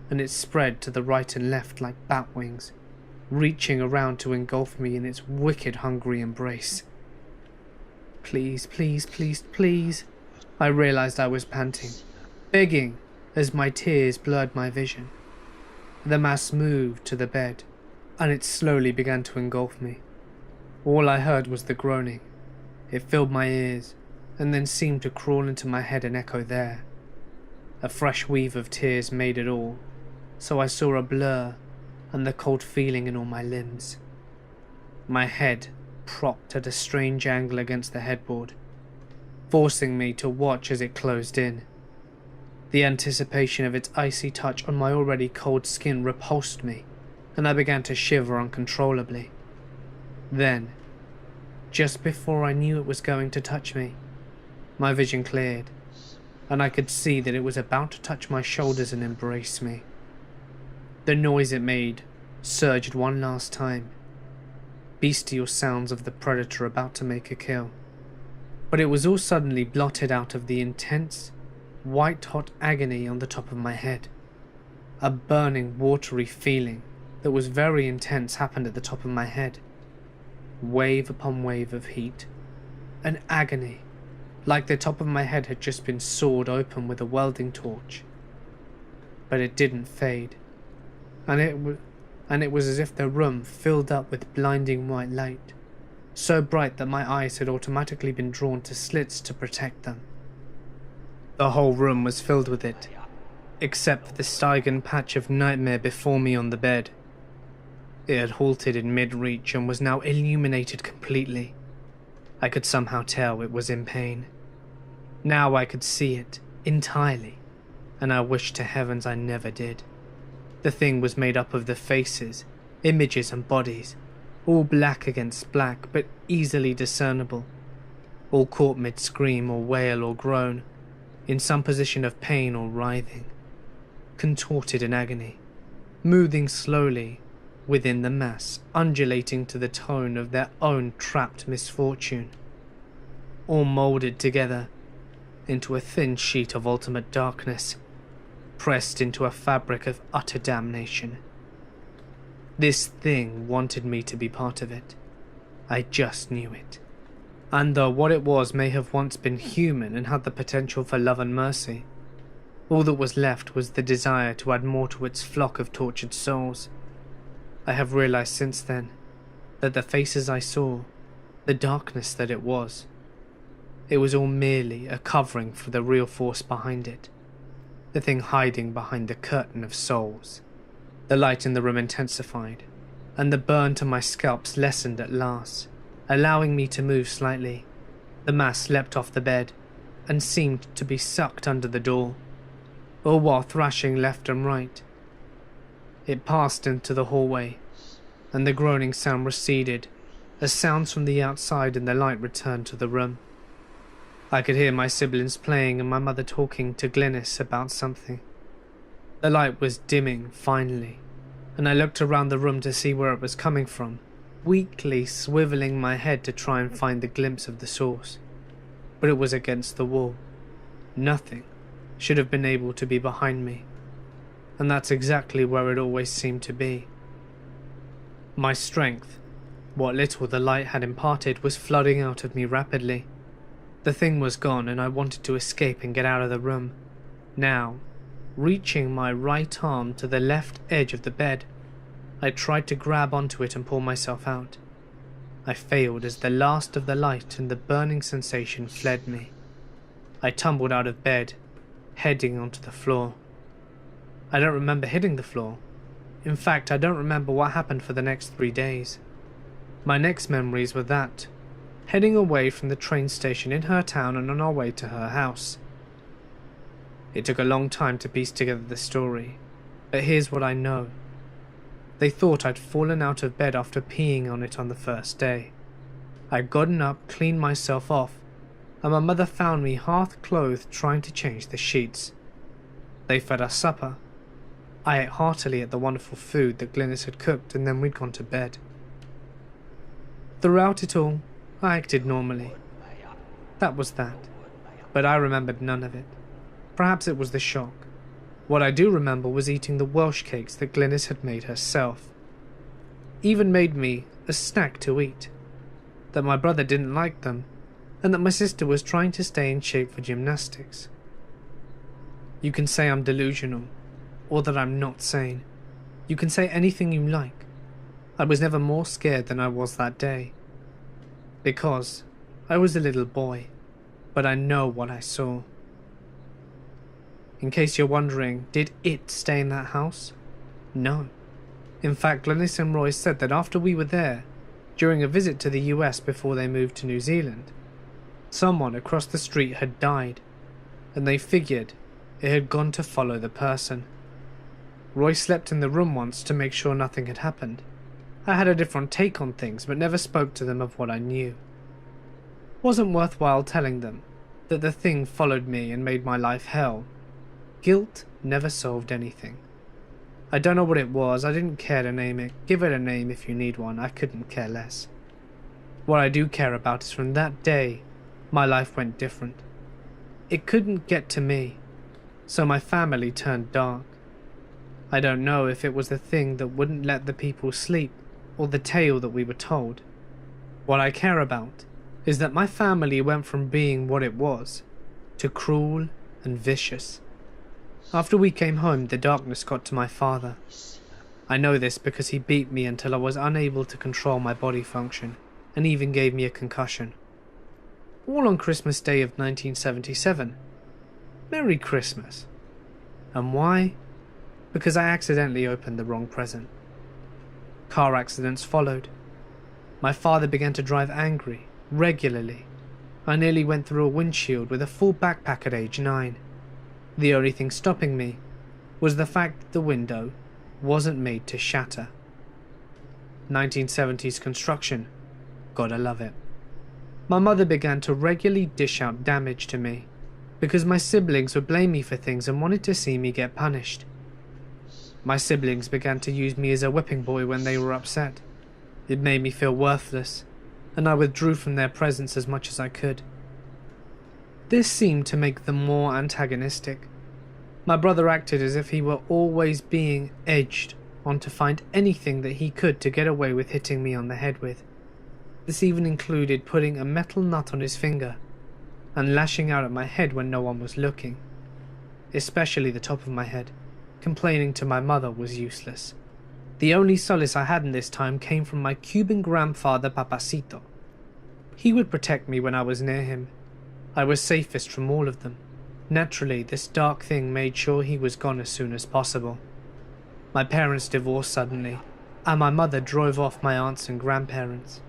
and it spread to the right and left like bat wings, reaching around to engulf me in its wicked hungry embrace. Please, please, please, please. I realized I was panting, begging as my tears blurred my vision. The mass moved to the bed, and it slowly began to engulf me. All I heard was the groaning. It filled my ears, and then seemed to crawl into my head and echo there. A fresh weave of tears made it all, so I saw a blur and the cold feeling in all my limbs. My head propped at a strange angle against the headboard, forcing me to watch as it closed in. The anticipation of its icy touch on my already cold skin repulsed me, and I began to shiver uncontrollably. Then, just before I knew it was going to touch me, my vision cleared, and I could see that it was about to touch my shoulders and embrace me. The noise it made surged one last time, bestial sounds of the predator about to make a kill. But it was all suddenly blotted out of the intense, white-hot agony on the top of my head. A burning, watery feeling that was very intense happened at the top of my head. Wave upon wave of heat. An agony, like the top of my head had just been sawed open with a welding torch. But it didn't fade, and it was as if the room filled up with blinding white light, so bright that my eyes had automatically been drawn to slits to protect them. The whole room was filled with it, except for the Stygian patch of nightmare before me on the bed. It had halted in mid-reach and was now illuminated completely. I could somehow tell it was in pain. Now I could see it entirely, and I wished to heavens I never did. The thing was made up of the faces, images and bodies, all black against black but easily discernible, all caught mid-scream or wail or groan, in some position of pain or writhing, contorted in agony, moving slowly within the mass, undulating to the tone of their own trapped misfortune, all moulded together into a thin sheet of ultimate darkness, pressed into a fabric of utter damnation. This thing wanted me to be part of it. I just knew it. And though what it was may have once been human and had the potential for love and mercy, all that was left was the desire to add more to its flock of tortured souls. I have realized since then that the faces I saw, the darkness that it was It was all merely a covering for the real force behind it, the thing hiding behind the curtain of souls. The light in the room intensified, and the burn to my scalp lessened at last, allowing me to move slightly. The mass leapt off the bed and seemed to be sucked under the door, all while thrashing left and right. It passed into the hallway, and the groaning sound receded as sounds from the outside and the light returned to the room. I could hear my siblings playing and my mother talking to Glynis about something. The light was dimming finally, and I looked around the room to see where it was coming from, weakly swiveling my head to try and find the glimpse of the source. But it was against the wall. Nothing should have been able to be behind me, and that's exactly where it always seemed to be. My strength, what little the light had imparted, was flooding out of me rapidly. The thing was gone and I wanted to escape and get out of the room. Now, reaching my right arm to the left edge of the bed, I tried to grab onto it and pull myself out. I failed as the last of the light and the burning sensation fled me. I tumbled out of bed, heading onto the floor. I don't remember hitting the floor. In fact, I don't remember what happened for the next 3 days. My next memories were that, heading away from the train station in her town and on our way to her house. It took a long time to piece together the story, but here's what I know. They thought I'd fallen out of bed after peeing on it on the first day. I'd gotten up, cleaned myself off, and my mother found me half-clothed trying to change the sheets. They fed us supper. I ate heartily at the wonderful food that Glynis had cooked, and then we'd gone to bed. Throughout it all, I acted normally. That was that, but I remembered none of it. Perhaps it was the shock. What I do remember was eating the Welsh cakes that Glynis had made herself. Even made me a snack to eat. That my brother didn't like them, and that my sister was trying to stay in shape for gymnastics. You can say I'm delusional, or that I'm not sane. You can say anything you like. I was never more scared than I was that day. Because I was a little boy, but I know what I saw. In case you're wondering, did it stay in that house? No. In fact, Glynis and Roy said that after we were there, during a visit to the US before they moved to New Zealand, someone across the street had died, and they figured it had gone to follow the person. Roy slept in the room once to make sure nothing had happened. I had a different take on things, but never spoke to them of what I knew. Wasn't worthwhile telling them that the thing followed me and made my life hell. Guilt never solved anything. I don't know what it was, I didn't care to name it. Give it a name if you need one, I couldn't care less. What I do care about is from that day, my life went different. It couldn't get to me, so my family turned dark. I don't know if it was the thing that wouldn't let the people sleep, or the tale that we were told. What I care about is that my family went from being what it was, to cruel and vicious. After we came home, the darkness got to my father. I know this because he beat me until I was unable to control my body function, and even gave me a concussion. All on Christmas Day of 1977. Merry Christmas. And why? Because I accidentally opened the wrong present. Car accidents followed. My father began to drive angry, regularly. I nearly went through a windshield with a full backpack at age 9. The only thing stopping me was the fact that the window wasn't made to shatter. 1970s construction. Gotta love it. My mother began to regularly dish out damage to me because my siblings would blame me for things and wanted to see me get punished. My siblings began to use me as a whipping boy when they were upset. It made me feel worthless, and I withdrew from their presence as much as I could. This seemed to make them more antagonistic. My brother acted as if he were always being edged on to find anything that he could to get away with hitting me on the head with. This even included putting a metal nut on his finger and lashing out at my head when no one was looking, especially the top of my head. Complaining to my mother was useless. The only solace I had in this time came from my Cuban grandfather Papacito. He would protect me when I was near him. I was safest from all of them. Naturally, this dark thing made sure he was gone as soon as possible. My parents divorced suddenly, and my mother drove off my aunts and grandparents.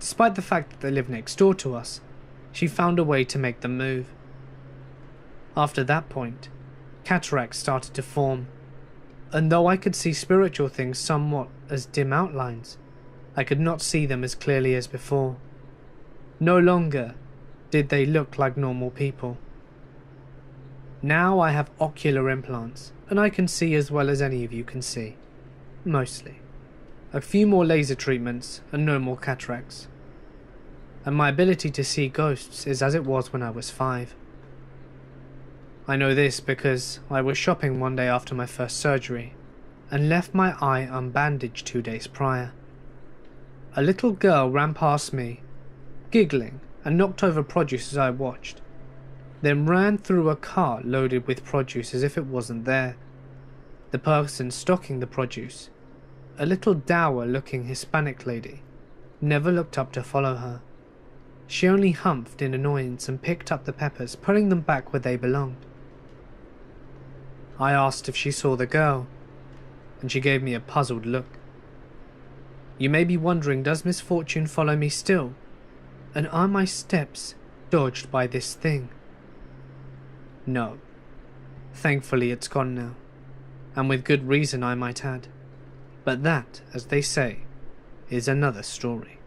Despite the fact that they lived next door to us, she found a way to make them move. After that point, cataracts started to form, and though I could see spiritual things somewhat as dim outlines, I could not see them as clearly as before. No longer did they look like normal people. Now I have ocular implants, and I can see as well as any of you can see. Mostly. A few more laser treatments, and no more cataracts. And my ability to see ghosts is as it was when I was 5. I know this because I was shopping one day after my first surgery, and left my eye unbandaged 2 days prior. A little girl ran past me, giggling, and knocked over produce as I watched, then ran through a cart loaded with produce as if it wasn't there. The person stocking the produce, a little dour-looking Hispanic lady, never looked up to follow her. She only humphed in annoyance and picked up the peppers, putting them back where they belonged. I asked if she saw the girl, and she gave me a puzzled look. You may be wondering, does misfortune follow me still? And are my steps dodged by this thing? No. Thankfully it's gone now, and with good reason I might add. But that, as they say, is another story.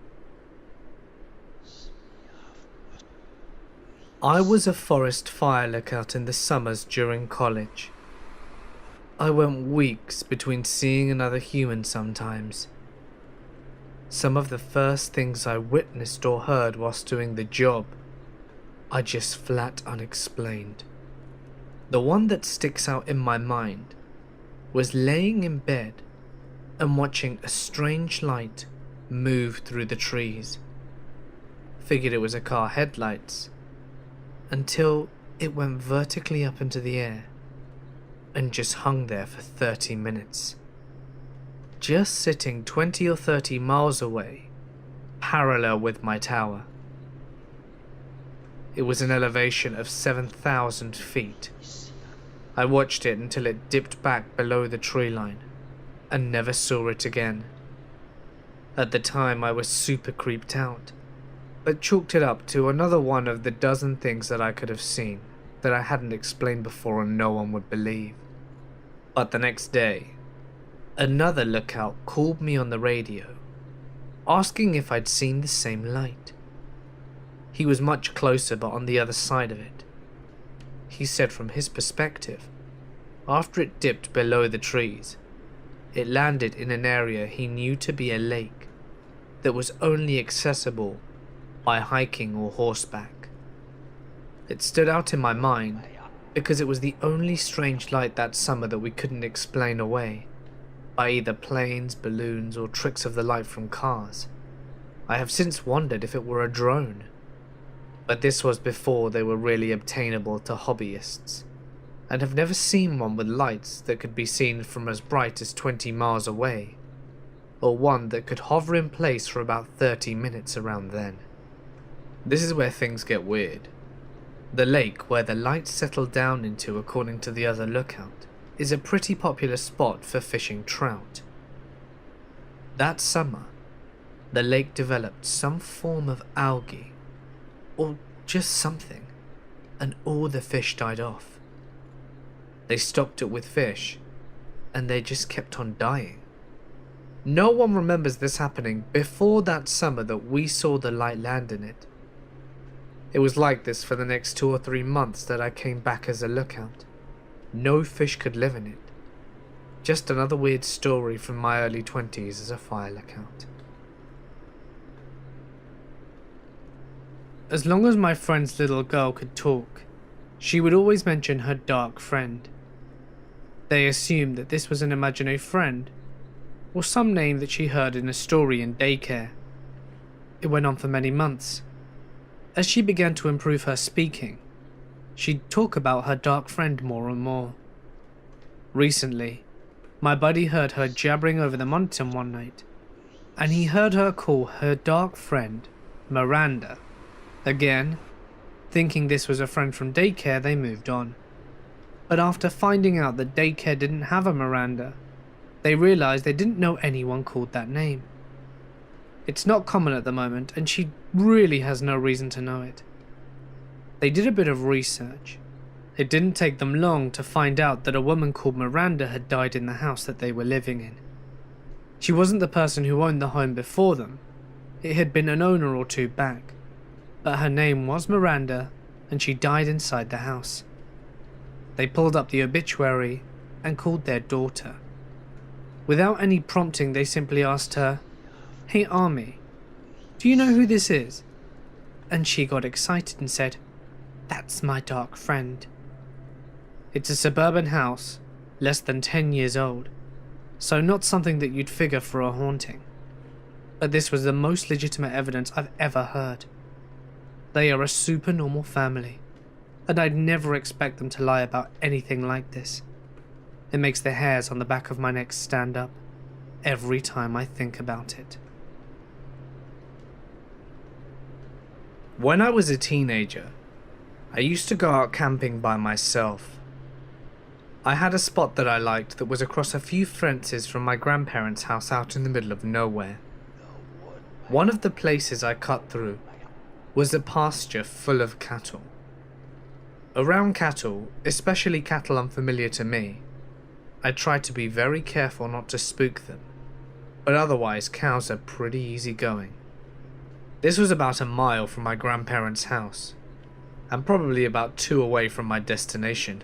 I was a forest fire lookout in the summers during college. I went weeks between seeing another human sometimes. Some of the first things I witnessed or heard whilst doing the job are just flat unexplained. The one that sticks out in my mind was laying in bed and watching a strange light move through the trees. Figured it was a car headlights, until it went vertically up into the air and just hung there for 30 minutes. Just sitting 20 or 30 miles away, parallel with my tower. It was an elevation of 7,000 feet. I watched it until it dipped back below the tree line and never saw it again. At the time I was super creeped out, but chalked it up to another one of the dozen things that I could have seen that I hadn't explained before and no one would believe. But the next day, another lookout called me on the radio, asking if I'd seen the same light. He was much closer but on the other side of it. He said from his perspective, after it dipped below the trees, it landed in an area he knew to be a lake that was only accessible by hiking or horseback. It stood out in my mind because it was the only strange light that summer that we couldn't explain away by either planes, balloons, or tricks of the light from cars. I have since wondered if it were a drone, but this was before they were really obtainable to hobbyists, and have never seen one with lights that could be seen from as bright as 20 miles away, or one that could hover in place for about 30 minutes around then. This is where things get weird. The lake where the lights settled down into, according to the other lookout, is a pretty popular spot for fishing trout. That summer, the lake developed some form of algae, or just something, and all the fish died off. They stocked it with fish, and they just kept on dying. No one remembers this happening before that summer that we saw the light land in it. It was like this for the next 2 or 3 months that I came back as a lookout. No fish could live in it. Just another weird story from my early 20s as a fire lookout. As long as my friend's little girl could talk, she would always mention her dark friend. They assumed that this was an imaginary friend, or some name that she heard in a story in daycare. It went on for many months. As she began to improve her speaking, she'd talk about her dark friend more and more. Recently, my buddy heard her jabbering over the monitor one night, and he heard her call her dark friend Miranda again Thinking this was a friend from daycare, they moved on. But after finding out that daycare didn't have a Miranda, they realized they didn't know anyone called that name. It's not common at the moment, and she really has no reason to know it. They did a bit of research. It didn't take them long to find out that a woman called Miranda had died in the house that they were living in. She wasn't the person who owned the home before them. It had been an owner or two back. But her name was Miranda, and she died inside the house. They pulled up the obituary and called their daughter. Without any prompting, they simply asked her, "Hey Army, do you know who this is?" And she got excited and said, "That's my dark friend." It's a suburban house, less than 10 years old, so not something that you'd figure for a haunting. But this was the most legitimate evidence I've ever heard. They are a super normal family, and I'd never expect them to lie about anything like this. It makes the hairs on the back of my neck stand up every time I think about it. When I was a teenager, I used to go out camping by myself. I had a spot that I liked that was across a few fences from my grandparents' house out in the middle of nowhere. One of the places I cut through was a pasture full of cattle. Around cattle, especially cattle unfamiliar to me, I tried to be very careful not to spook them, but otherwise cows are pretty easygoing. This was about a mile from my grandparents' house, and probably about 2 away from my destination.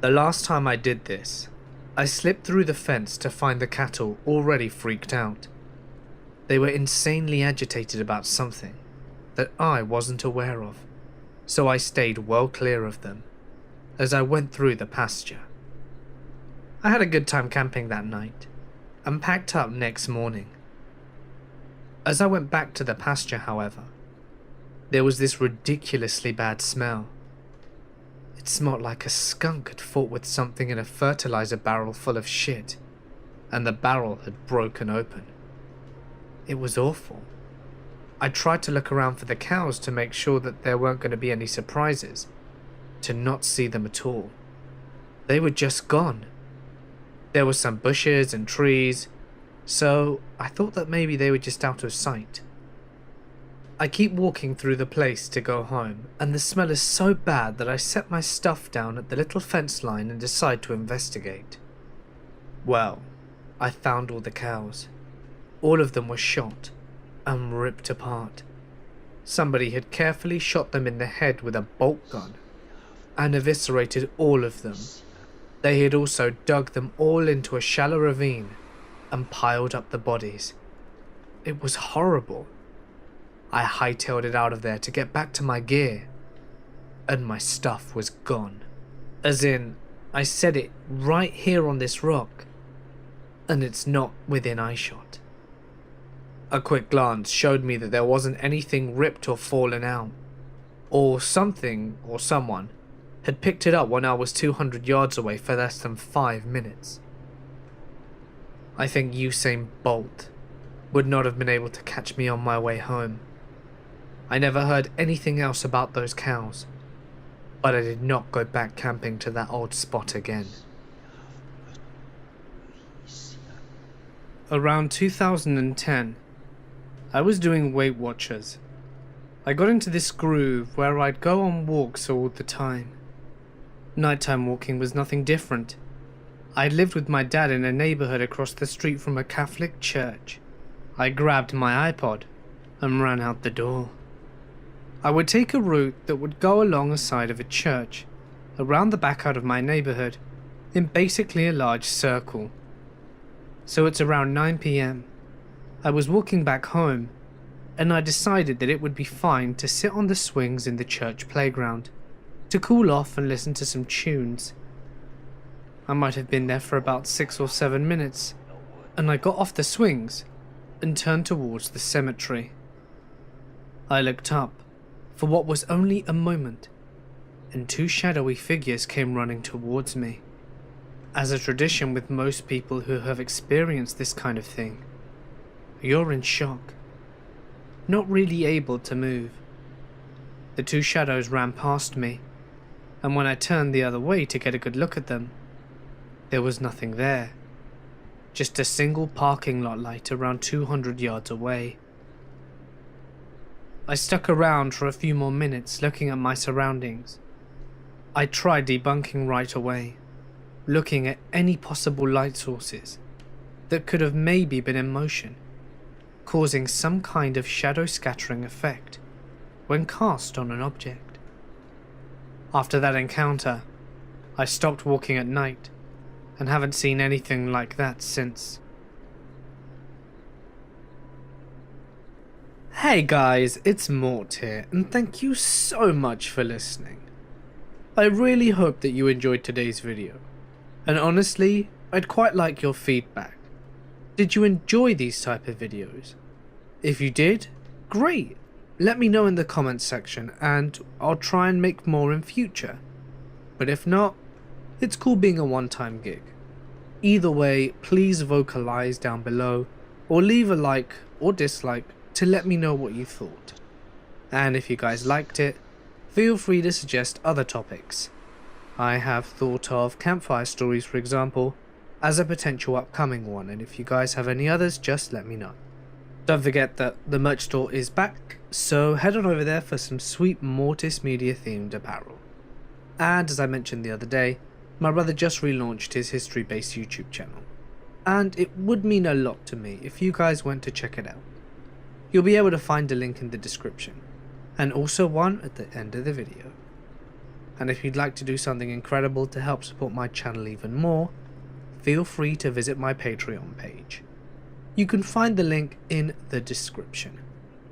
The last time I did this, I slipped through the fence to find the cattle already freaked out. They were insanely agitated about something that I wasn't aware of, so I stayed well clear of them as I went through the pasture. I had a good time camping that night and packed up next morning. As I went back to the pasture, however, there was this ridiculously bad smell. It smelled like a skunk had fought with something in a fertilizer barrel full of shit, and the barrel had broken open. It was awful. I tried to look around for the cows to make sure that there weren't going to be any surprises, to not see them at all. They were just gone. There were some bushes and trees, so I thought that maybe they were just out of sight. I keep walking through the place to go home, and the smell is so bad that I set my stuff down at the little fence line and decide to investigate. Well, I found all the cows. All of them were shot and ripped apart. Somebody had carefully shot them in the head with a bolt gun and eviscerated all of them. They had also dug them all into a shallow ravine and piled up the bodies. It was horrible. I hightailed it out of there to get back to my gear, and my stuff was gone. As in, I set it right here on this rock, and it's not within eyeshot. A quick glance showed me that there wasn't anything ripped or fallen out, or something or someone had picked it up when I was 200 yards away for less than 5 minutes. I think Usain Bolt would not have been able to catch me on my way home. I never heard anything else about those cows, but I did not go back camping to that old spot again. Around 2010, I was doing Weight Watchers. I got into this groove where I'd go on walks all the time. Nighttime walking was nothing different. I'd lived with my dad in a neighborhood across the street from a Catholic church. I grabbed my iPod and ran out the door. I would take a route that would go along the side of a church, around the back out of my neighborhood, in basically a large circle. So it's around 9 PM. I was walking back home, and I decided that it would be fine to sit on the swings in the church playground, to cool off and listen to some tunes. I might have been there for about 6 or 7 minutes, and I got off the swings and turned towards the cemetery. I looked up for what was only a moment, and 2 shadowy figures came running towards me. As a tradition with most people who have experienced this kind of thing, you're in shock, not really able to move. The two shadows ran past me, and when I turned the other way to get a good look at them, there was nothing there. Just a single parking lot light around 200 yards away. I stuck around for a few more minutes looking at my surroundings. I tried debunking right away, looking at any possible light sources that could have maybe been in motion, causing some kind of shadow scattering effect when cast on an object. After that encounter, I stopped walking at night and haven't seen anything like that since. Hey guys, it's Mort here, and thank you so much for listening. I really hope that you enjoyed today's video, and honestly, I'd quite like your feedback. Did you enjoy these type of videos? If you did, great! Let me know in the comments section and I'll try and make more in future. But if not, it's cool being a one-time gig. Either way, please vocalize down below or leave a like or dislike to let me know what you thought. And if you guys liked it, feel free to suggest other topics. I have thought of campfire stories, for example, as a potential upcoming one, and if you guys have any others, just let me know. Don't forget that the merch store is back, so head on over there for some sweet Mortis Media themed apparel. And as I mentioned the other day, my brother just relaunched his history based YouTube channel, and it would mean a lot to me if you guys went to check it out. You'll be able to find a link in the description, and also one at the end of the video. And if you'd like to do something incredible to help support my channel even more, feel free to visit my Patreon page. You can find the link in the description,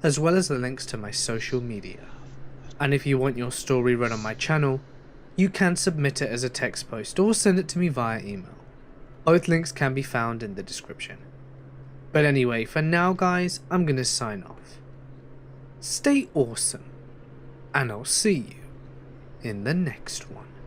as well as the links to my social media. And if you want your story read on my channel, you can submit it as a text post or send it to me via email. Both links can be found in the description. But anyway, for now guys, I'm gonna sign off. Stay awesome, and I'll see you in the next one.